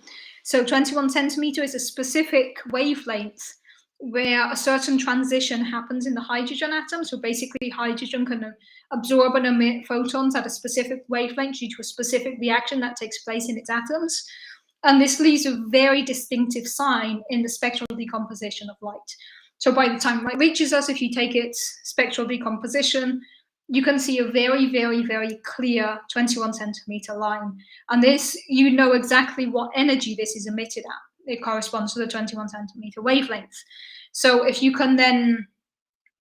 So 21 centimeter is a specific wavelength where a certain transition happens in the hydrogen atom. So basically hydrogen can absorb and emit photons at a specific wavelength due to a specific reaction that takes place in its atoms. And this leaves a very distinctive sign in the spectral decomposition of light. So by the time light reaches us, if you take its spectral decomposition, you can see a very, very, very clear 21 centimeter line. And this, you know exactly what energy this is emitted at. It corresponds to the 21 centimeter wavelength. So if you can then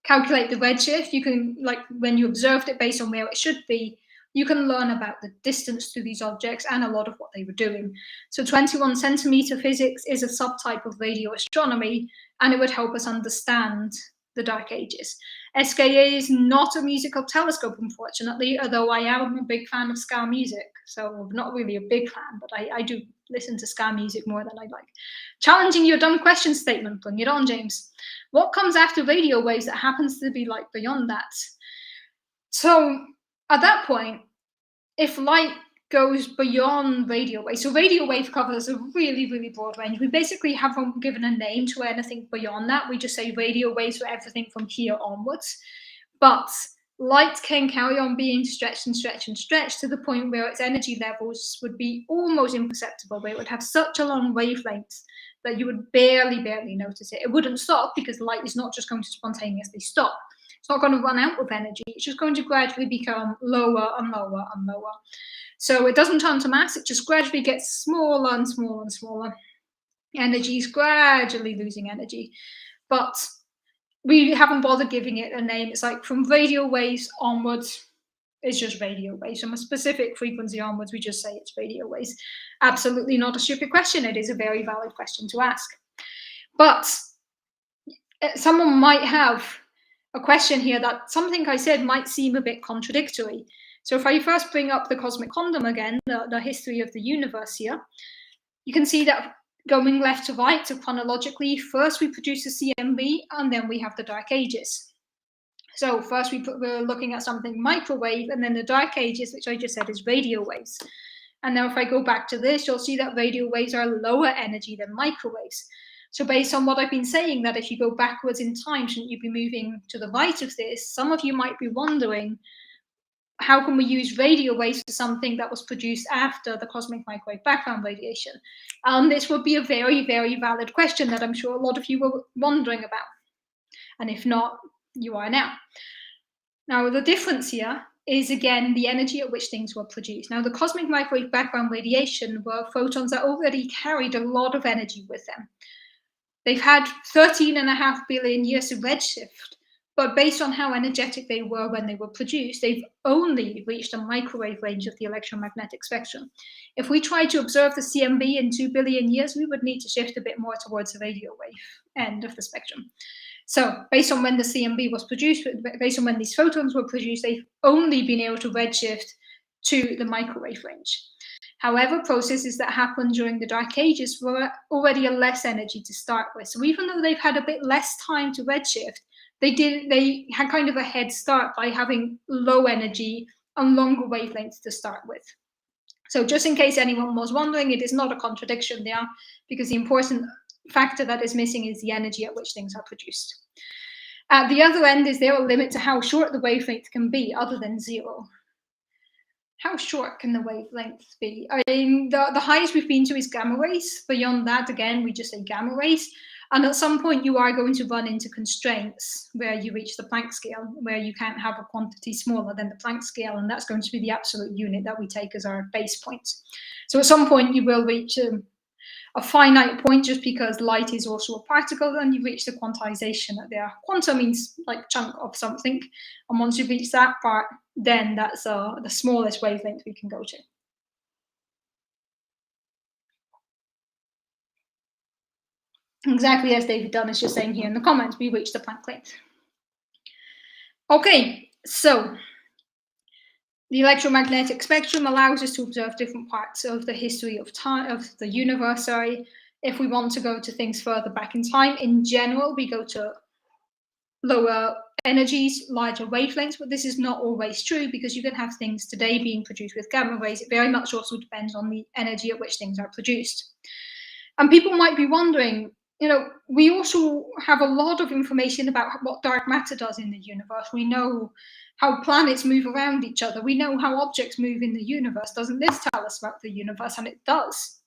calculate the redshift, you can, like when you observed it based on where it should be, you can learn about the distance to these objects and a lot of what they were doing. So 21 centimeter physics is a subtype of radio astronomy, and it would help us understand the Dark Ages. SKA is not a musical telescope, unfortunately, although I am a big fan of ska music. So not really a big fan, but I do listen to ska music more than I like. Challenging your dumb question statement, bring it on, James. What comes after radio waves that happens to be like beyond that? So at that point, if light goes beyond radio wave, so radio wave covers a really, really broad range. We basically haven't given a name to anything beyond that. We just say radio waves for everything from here onwards. But light can carry on being stretched and stretched and stretched to the point where its energy levels would be almost imperceptible, where it would have such a long wavelength that you would barely notice it. It wouldn't stop because light is not just going to spontaneously stop. It's not going to run out of energy. It's just going to gradually become lower and lower and lower. So it doesn't turn to mass. It just gradually gets smaller and smaller and smaller. Energy is gradually losing energy. But we haven't bothered giving it a name. It's like from radio waves onwards, it's just radio waves. From a specific frequency onwards, we just say it's radio waves. Absolutely not a stupid question. It is a very valid question to ask. But someone might have a question here that something I said might seem a bit contradictory. So if I first bring up the cosmic condom again, the history of the universe here, you can see that going left to right, so chronologically, first we produce the CMB, and then we have the Dark Ages. So first we're looking at something microwave, and then the Dark Ages, which I just said is radio waves. And now if I go back to this, you'll see that radio waves are lower energy than microwaves. So based on what I've been saying, that if you go backwards in time, shouldn't you be moving to the right of this? Some of you might be wondering, how can we use radio waves for something that was produced after the cosmic microwave background radiation? This would be a very, very valid question that I'm sure a lot of you were wondering about. And if not, you are now. Now, the difference here is, again, the energy at which things were produced. Now, the cosmic microwave background radiation were photons that already carried a lot of energy with them. They've had 13.5 billion years of redshift, but based on how energetic they were when they were produced, they've only reached the microwave range of the electromagnetic spectrum. If we try to observe the CMB in 2 billion years, we would need to shift a bit more towards the radio wave end of the spectrum. So based on when the CMB was produced, based on when these photons were produced, they've only been able to redshift to the microwave range. However, processes that happened during the Dark Ages were already a less energy to start with. So even though they've had a bit less time to redshift, they had kind of a head start by having low energy and longer wavelengths to start with. So just in case anyone was wondering, it is not a contradiction there, because the important factor that is missing is the energy at which things are produced. At the other end, is there a limit to how short the wavelength can be other than zero? How short can the wavelength be? I mean, the highest we've been to is gamma rays. Beyond that, again, we just say gamma rays. And at some point, you are going to run into constraints where you reach the Planck scale, where you can't have a quantity smaller than the Planck scale, and that's going to be the absolute unit that we take as our base point. So at some point, you will reach a finite point, just because light is also a particle, and you reach the quantization at there. Quanta means like chunk of something, and once you reach that part, then that's the smallest wavelength we can go to. Exactly as David Dunn is just saying here in the comments, we reach the Planck length. Okay, so the electromagnetic spectrum allows us to observe different parts of the history of time, of the universe. If we want to go to things further back in time, in general, we go to lower energies, larger wavelengths, but this is not always true, because you can have things today being produced with gamma rays. It very much also depends on the energy at which things are produced. And people might be wondering, we also have a lot of information about what dark matter does in the universe. We know how planets move around each other. We know how objects move in the universe. Doesn't this tell us about the universe? And it does.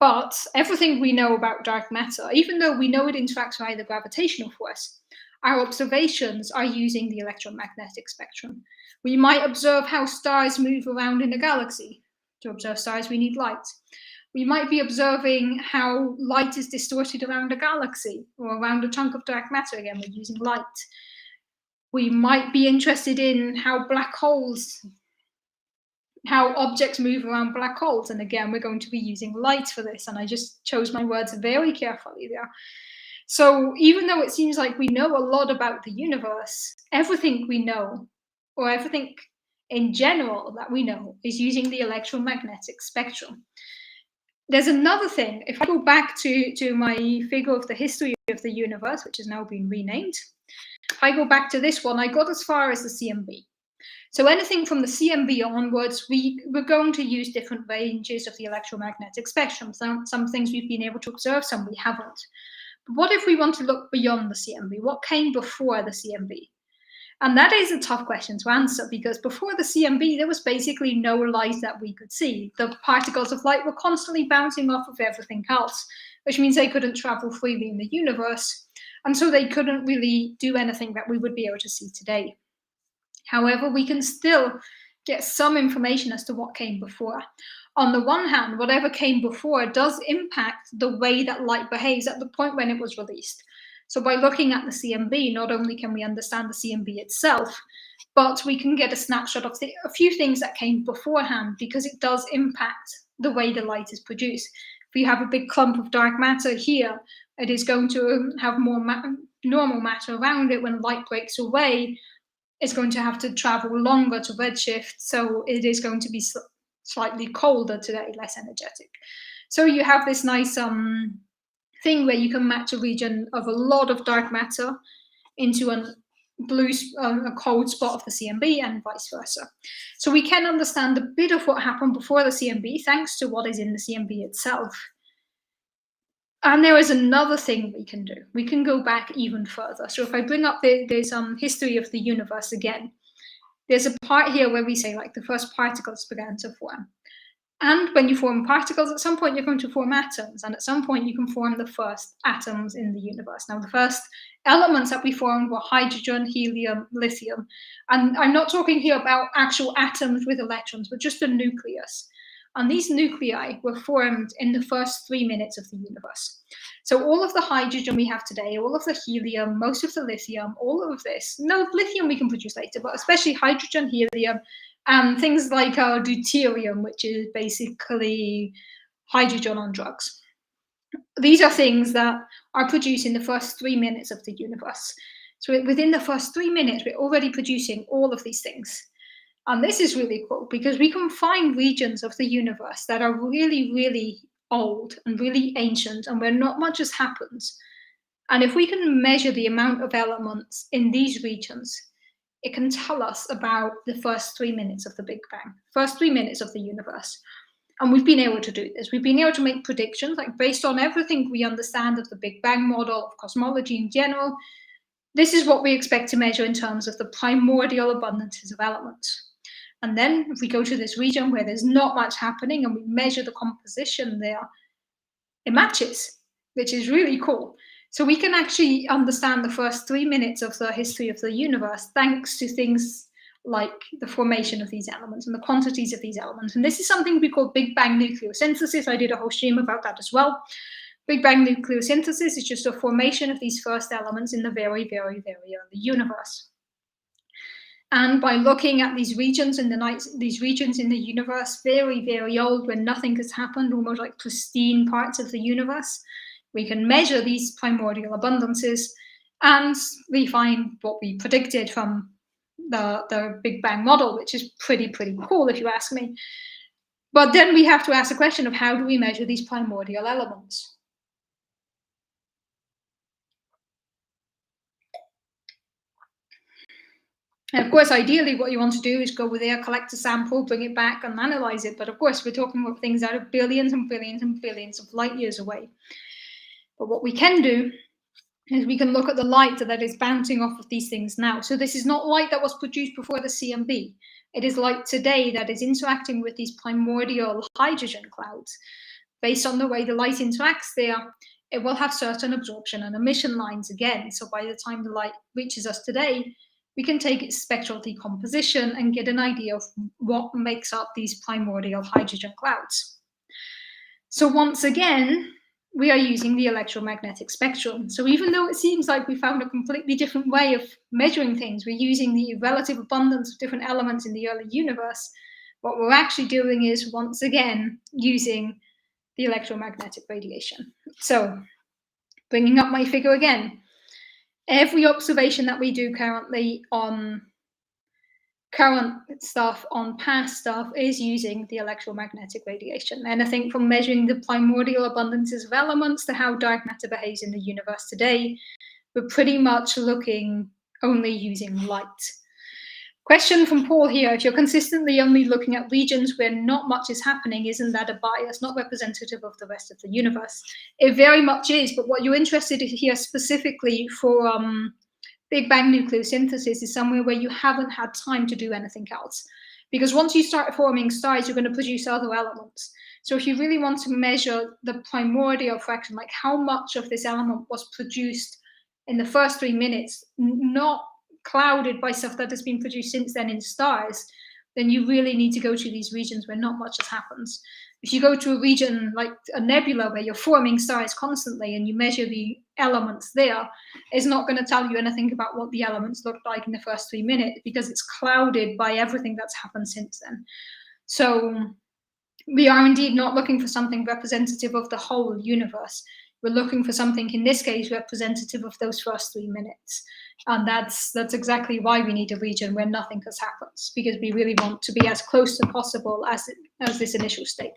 But everything we know about dark matter, even though we know it interacts via the gravitational force, our observations are using the electromagnetic spectrum. We might observe how stars move around in a galaxy. To observe stars, we need light. We might be observing how light is distorted around a galaxy or around a chunk of dark matter. Again, we're using light. We might be interested in how objects move around black holes. And again, we're going to be using light for this. And I just chose my words very carefully there. So even though it seems like we know a lot about the universe, everything we know, or everything in general that we know, is using the electromagnetic spectrum. There's another thing. If I go back to my figure of the history of the universe, which has now been renamed, if I go back to this one, I got as far as the CMB. So anything from the CMB onwards, we're going to use different ranges of the electromagnetic spectrum. Some things we've been able to observe, some we haven't. But what if we want to look beyond the CMB? What came before the CMB? And that is a tough question to answer, because before the CMB, there was basically no light that we could see. The particles of light were constantly bouncing off of everything else, which means they couldn't travel freely in the universe. And so they couldn't really do anything that we would be able to see today. However, we can still get some information as to what came before. On the one hand, whatever came before does impact the way that light behaves at the point when it was released. So by looking at the CMB, not only can we understand the CMB itself, but we can get a snapshot of a few things that came beforehand, because it does impact the way the light is produced. If we have a big clump of dark matter here, it is going to have more normal matter around it. When light breaks away, it's going to have to travel longer to redshift, so it is going to be slightly colder today, less energetic. So you have this nice thing where you can match a region of a lot of dark matter into a cold spot of the CMB, and vice versa. So we can understand a bit of what happened before the CMB thanks to what is in the CMB itself. And there is another thing we can do. We can go back even further. So if I bring up this history of the universe again, there's a part here where we say like the first particles began to form. And when you form particles, at some point you're going to form atoms, and at some point you can form the first atoms in the universe. Now, the first elements that we formed were hydrogen, helium, lithium. And I'm not talking here about actual atoms with electrons, but just a nucleus. And these nuclei were formed in the first 3 minutes of the universe. So all of the hydrogen we have today, all of the helium, most of the lithium, all of this, no, lithium we can produce later, but especially hydrogen, helium, and things like deuterium, which is basically hydrogen on drugs. These are things that are produced in the first 3 minutes of the universe. So within the first 3 minutes, we're already producing all of these things. And this is really cool, because we can find regions of the universe that are really, really old and really ancient, and where not much has happened. And if we can measure the amount of elements in these regions, it can tell us about the first 3 minutes of the Big Bang, first 3 minutes of the universe. And we've been able to do this. We've been able to make predictions, like based on everything we understand of the Big Bang model, of cosmology in general. This is what we expect to measure in terms of the primordial abundances of elements. And then if we go to this region where there's not much happening and we measure the composition there, it matches, which is really cool. So we can actually understand the first 3 minutes of the history of the universe thanks to things like the formation of these elements and the quantities of these elements. And this is something we call Big Bang Nucleosynthesis. I did a whole stream about that as well. Big Bang Nucleosynthesis is just a formation of these first elements in the very, very, very early universe. And by looking at these regions in the universe, very, very old, when nothing has happened, almost like pristine parts of the universe, we can measure these primordial abundances, and we find what we predicted from the Big Bang model, which is pretty cool if you ask me. But then we have to ask the question of how do we measure these primordial elements? And of course, ideally, what you want to do is go there, collect a sample, bring it back, and analyze it. But of course, we're talking about things that are billions and billions and billions of light years away. But what we can do is we can look at the light that is bouncing off of these things now. So this is not light that was produced before the CMB. It is light today that is interacting with these primordial hydrogen clouds. based on the way the light interacts there, it will have certain absorption and emission lines again. So by the time the light reaches us today, we can take its spectral decomposition and get an idea of what makes up these primordial hydrogen clouds. So once again, we are using the electromagnetic spectrum. So even though it seems like we found a completely different way of measuring things, we're using the relative abundance of different elements in the early universe, what we're actually doing is, once again, using the electromagnetic radiation. So bringing up my figure again, every observation that we do currently on current stuff, on past stuff, is using the electromagnetic radiation. Anything from measuring the primordial abundances of elements to how dark matter behaves in the universe today, we're pretty much looking only using light. Question from Paul here: if you're consistently only looking at regions where not much is happening, isn't that a bias, not representative of the rest of the universe? It very much is, but what you're interested in here specifically for Big Bang nucleosynthesis is somewhere where you haven't had time to do anything else. Because once you start forming stars, you're going to produce other elements. So if you really want to measure the primordial fraction, like how much of this element was produced in the first 3 minutes, not clouded by stuff that has been produced since then in stars, then you really need to go to these regions where not much has happened. If you go to a region like a nebula where you're forming stars constantly and you measure the elements there, it's not going to tell you anything about what the elements looked like in the first 3 minutes because it's clouded by everything that's happened since then. So we are indeed not looking for something representative of the whole universe. We're looking for something, in this case, representative of those first 3 minutes. And that's exactly why we need a region where nothing has happened, because we really want to be as close as possible as this initial state.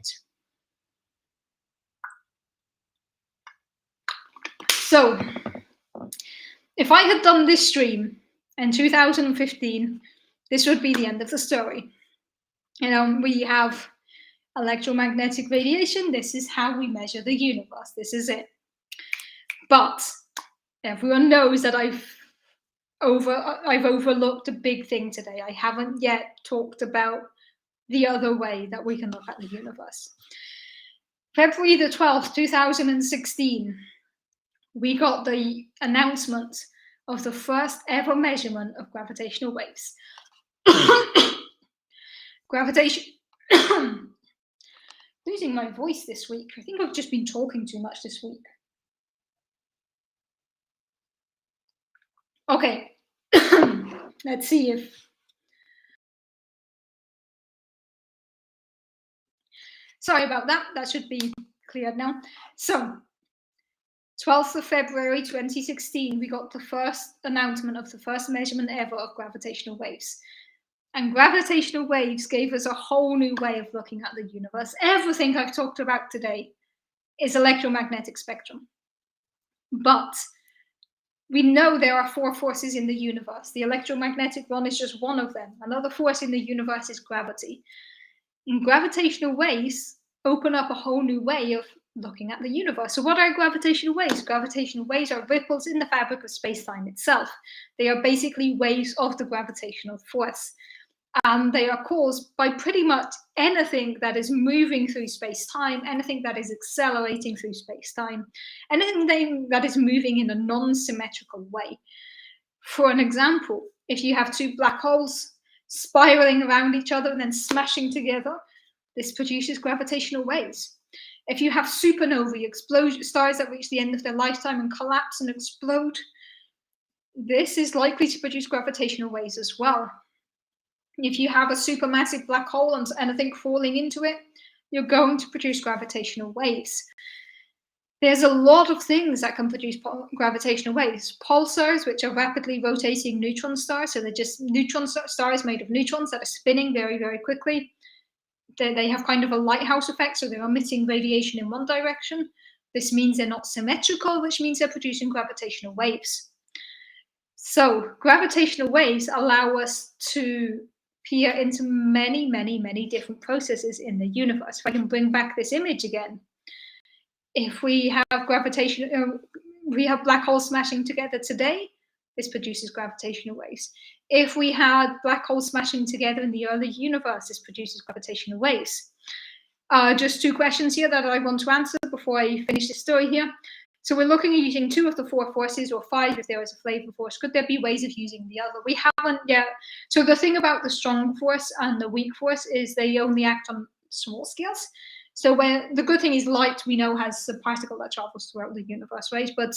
So if I had done this stream in 2015, this would be the end of the story. We have electromagnetic radiation. This is how we measure the universe. This is it. But everyone knows that I've overlooked a big thing today. I haven't yet talked about the other way that we can look at the universe. February the 12th, 2016, we got the announcement of the first ever measurement of gravitational waves. Gravitation. Losing my voice this week. I think I've just been talking too much this week. Okay, let's see if... Sorry about that, that should be cleared now. So, 12th of February 2016, we got the first announcement of the first measurement ever of gravitational waves. And gravitational waves gave us a whole new way of looking at the universe. Everything I've talked about today is electromagnetic spectrum. But we know there are 4 forces in the universe. The electromagnetic one is just one of them. Another force in the universe is gravity. And gravitational waves open up a whole new way of looking at the universe. So what are gravitational waves? Gravitational waves are ripples in the fabric of space-time itself. They are basically waves of the gravitational force. And they are caused by pretty much anything that is moving through space-time, anything that is accelerating through space-time, anything that is moving in a non-symmetrical way. For an example, if you have 2 black holes spiraling around each other and then smashing together, this produces gravitational waves. If you have supernovae, stars that reach the end of their lifetime and collapse and explode, this is likely to produce gravitational waves as well. If you have a supermassive black hole and anything falling into it, you're going to produce gravitational waves. There's a lot of things that can produce gravitational waves. Pulsars, which are rapidly rotating neutron stars, so they're just neutron stars made of neutrons that are spinning very, very quickly. They have kind of a lighthouse effect, so they're emitting radiation in one direction. This means they're not symmetrical, which means they're producing gravitational waves. So gravitational waves allow us to peer into many, many, many different processes in the universe. If I can bring back this image again, if we have we have black holes smashing together today, this produces gravitational waves. If we had black holes smashing together in the early universe, this produces gravitational waves. Just two questions here that I want to answer before I finish the story here. So we're looking at using 2 of the 4 forces, or 5 if there is a flavor force. Could there be ways of using the other? We haven't yet. So the thing about the strong force and the weak force is they only act on small scales. So where the good thing is light, we know, has a particle that travels throughout the universe, right? But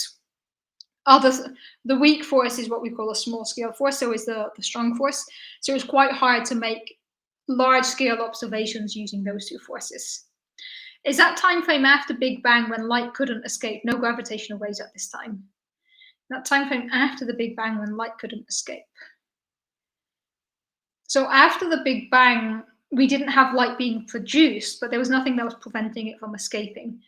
the weak force is what we call a small scale force, so is the strong force. So it's quite hard to make large scale observations using those 2 forces. Is that time frame after Big Bang when light couldn't escape? No gravitational waves at this time. That time frame after the Big Bang when light couldn't escape. So after the Big Bang, we didn't have light being produced, but there was nothing that was preventing it from escaping.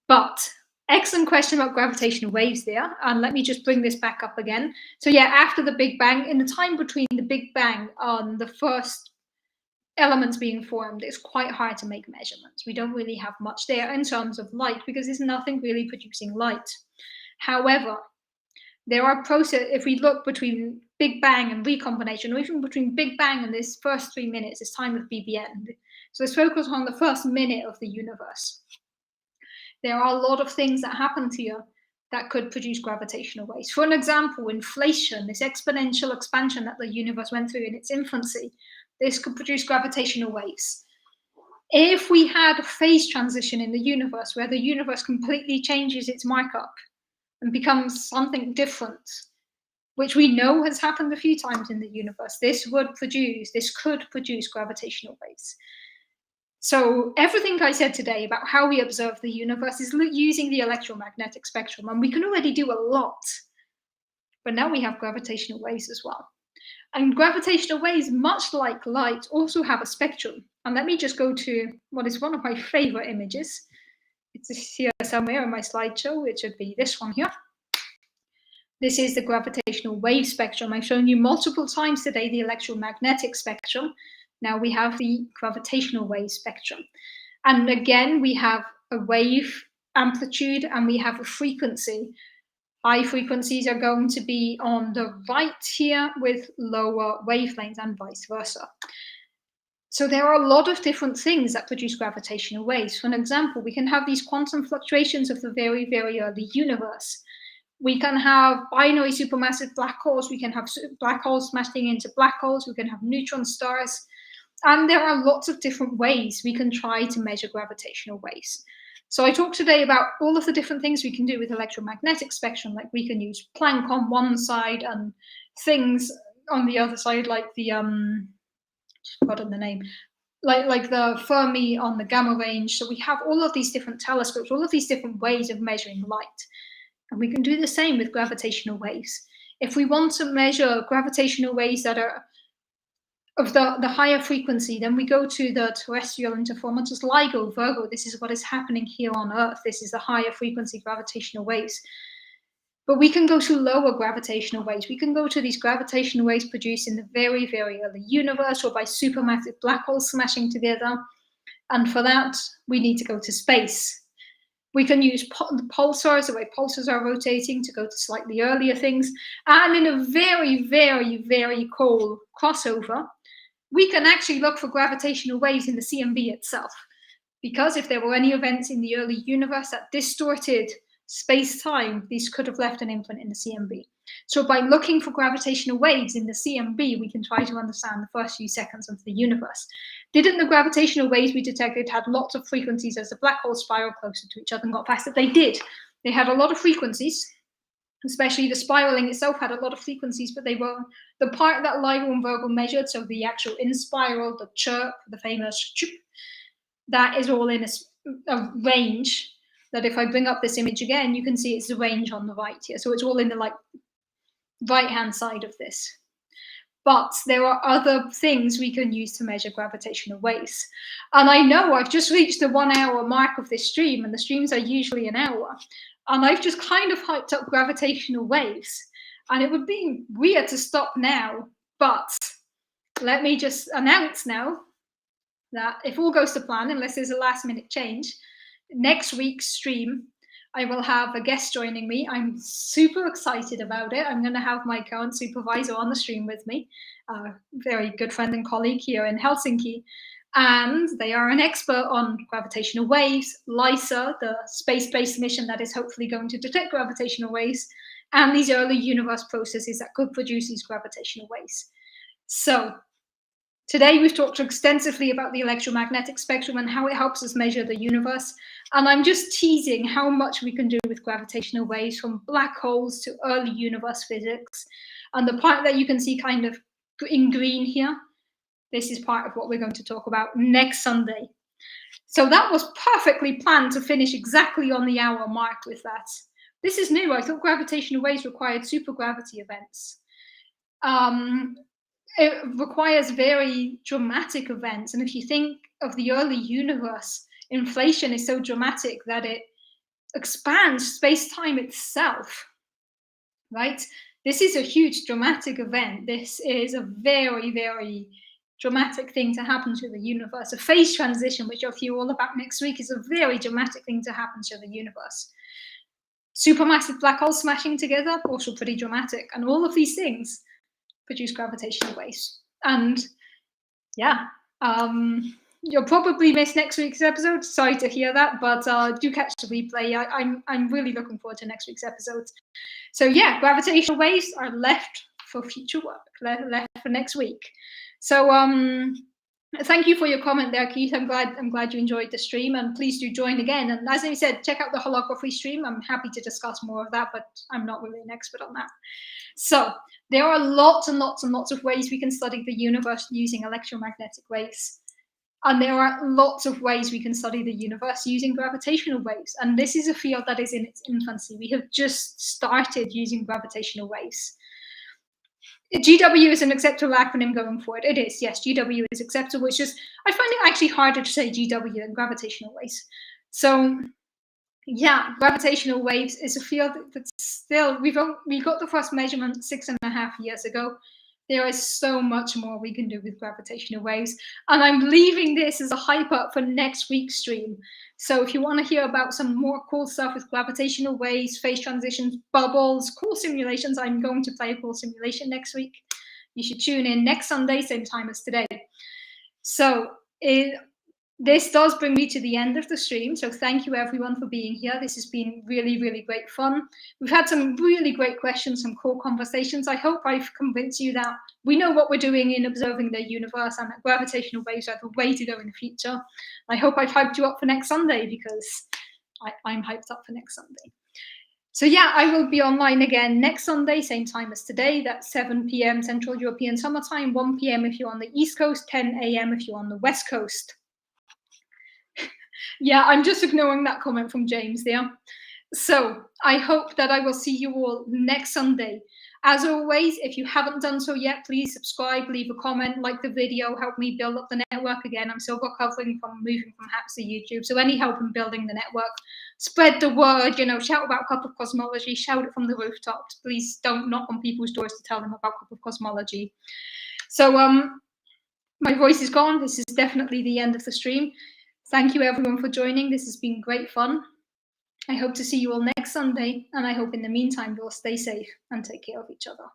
But excellent question about gravitational waves there. And let me just bring this back up again. So yeah, after the Big Bang, in the time between the Big Bang and the first elements being formed, it's quite hard to make measurements. We don't really have much there in terms of light because there's nothing really producing light. However, there are processes, if we look between Big Bang and recombination, or even between Big Bang and this first 3 minutes, this time of BBN. So let's focus on the first minute of the universe. There are a lot of things that happened here that could produce gravitational waves. For an example, inflation, this exponential expansion that the universe went through in its infancy, this could produce gravitational waves. If we had a phase transition in the universe where the universe completely changes its markup and becomes something different, which we know has happened a few times in the universe, this could produce gravitational waves. So everything I said today about how we observe the universe is using the electromagnetic spectrum, and we can already do a lot. But now we have gravitational waves as well. And gravitational waves, much like light, also have a spectrum. And let me just go to what is one of my favorite images. It's here somewhere in my slideshow, which would be this one here. This is the gravitational wave spectrum. I've shown you multiple times today the electromagnetic spectrum. Now we have the gravitational wave spectrum. And again, we have a wave amplitude and we have a frequency. High frequencies are going to be on the right here with lower wavelengths and vice versa. So there are a lot of different things that produce gravitational waves. For an example, we can have these quantum fluctuations of the very, very early universe. We can have binary supermassive black holes. We can have black holes smashing into black holes. We can have neutron stars. And there are lots of different ways we can try to measure gravitational waves. So I talked today about all of the different things we can do with electromagnetic spectrum, like we can use Planck on one side and things on the other side, like the just forgotten the name, like the Fermi on the gamma range. So we have all of these different telescopes, all of these different ways of measuring light. And we can do the same with gravitational waves. If we want to measure gravitational waves that are of the higher frequency, then we go to the terrestrial interferometers, LIGO, Virgo. This is what is happening here on Earth. This is the higher frequency gravitational waves. But we can go to lower gravitational waves. We can go to these gravitational waves produced in the very, very early universe or by supermassive black holes smashing together. And for that, we need to go to space. We can use pulsars, the way pulsars are rotating, to go to slightly earlier things. And in a very, very, very cool crossover, we can actually look for gravitational waves in the CMB itself. Because if there were any events in the early universe that distorted space-time, these could have left an imprint in the CMB. So by looking for gravitational waves in the CMB, we can try to understand the first few seconds of the universe. Didn't the gravitational waves we detected had lots of frequencies as the black holes spiral closer to each other and got faster? They did. They had a lot of frequencies, especially the spiraling itself had a lot of frequencies, but they were the part that LIGO and Virgo measured, so the actual in spiral, the chirp, the famous chirp, that is all in a range that if I bring up this image again, you can see it's the range on the right here. So it's all in the right-hand side of this. But there are other things we can use to measure gravitational waves. And I know I've just reached the 1 hour mark of this stream, and the streams are usually an hour. And I've just kind of hyped up gravitational waves. And it would be weird to stop now, but let me just announce now that if all goes to plan, unless there's a last minute change, next week's stream, I will have a guest joining me. I'm super excited about it. I'm going to have my current supervisor on the stream with me, a very good friend and colleague here in Helsinki. and they are an expert on gravitational waves, LISA, the space-based mission that is hopefully going to detect gravitational waves, and these early universe processes that could produce these gravitational waves. So today we've talked extensively about the electromagnetic spectrum and how it helps us measure the universe. And I'm just teasing how much we can do with gravitational waves, from black holes to early universe physics. And the part that you can see kind of in green here, this is part of what we're going to talk about next Sunday. So that was perfectly planned to finish exactly on the hour mark with that. This is new. I thought gravitational waves required supergravity events. It requires very dramatic events. And if you think of the early universe, inflation is so dramatic that it expands space-time itself, right? This is a huge dramatic event. This is a very, very dramatic thing to happen to the universe. A phase transition, which I'll hear all about next week, is a very dramatic thing to happen to the universe. Supermassive black holes smashing together, also pretty dramatic. And all of these things produce gravitational waves. And yeah, you'll probably miss next week's episode. Sorry to hear that, but do catch the replay. I'm really looking forward to next week's episode. So yeah, gravitational waves are left for future work, left for next week. So thank you for your comment there, Keith. I'm glad you enjoyed the stream, and please do join again. And as I said, check out the holography stream. I'm happy to discuss more of that, but I'm not really an expert on that. So there are lots and lots and lots of ways we can study the universe using electromagnetic waves. And there are lots of ways we can study the universe using gravitational waves. And this is a field that is in its infancy. We have just started using gravitational waves. GW is an acceptable acronym going forward. It is, yes, GW is acceptable. It's just, I find it actually harder to say GW than gravitational waves. So yeah, gravitational waves is a field that's still, we got the first measurement 6.5 years ago. There is so much more we can do with gravitational waves. And I'm leaving this as a hype up for next week's stream. So if you want to hear about some more cool stuff with gravitational waves, phase transitions, bubbles, cool simulations, I'm going to play a cool simulation next week. You should tune in next Sunday, same time as today. So this does bring me to the end of the stream. So thank you everyone for being here. This has been really, really great fun. We've had some really great questions, some cool conversations. I hope I've convinced you that we know what we're doing in observing the universe, and that gravitational waves are the way to go in the future. I hope I've hyped you up for next Sunday, because I'm hyped up for next Sunday. So yeah, I will be online again next Sunday, same time as today. That's 7 p.m. Central European Summer Time, 1 p.m. if you're on the East Coast, 10 a.m. if you're on the West Coast. Yeah, I'm just ignoring that comment from James there. So I hope that I will see you all next Sunday. As always, if you haven't done so yet, please subscribe, leave a comment, like the video, help me build up the network again. I'm still recovering from moving from Hacks to YouTube. So any help in building the network, spread the word, shout about Cup of Cosmology, shout it from the rooftops. Please don't knock on people's doors to tell them about Cup of Cosmology. So my voice is gone. This is definitely the end of the stream. Thank you everyone for joining. This has been great fun. I hope to see you all next Sunday, and I hope in the meantime you'll stay safe and take care of each other.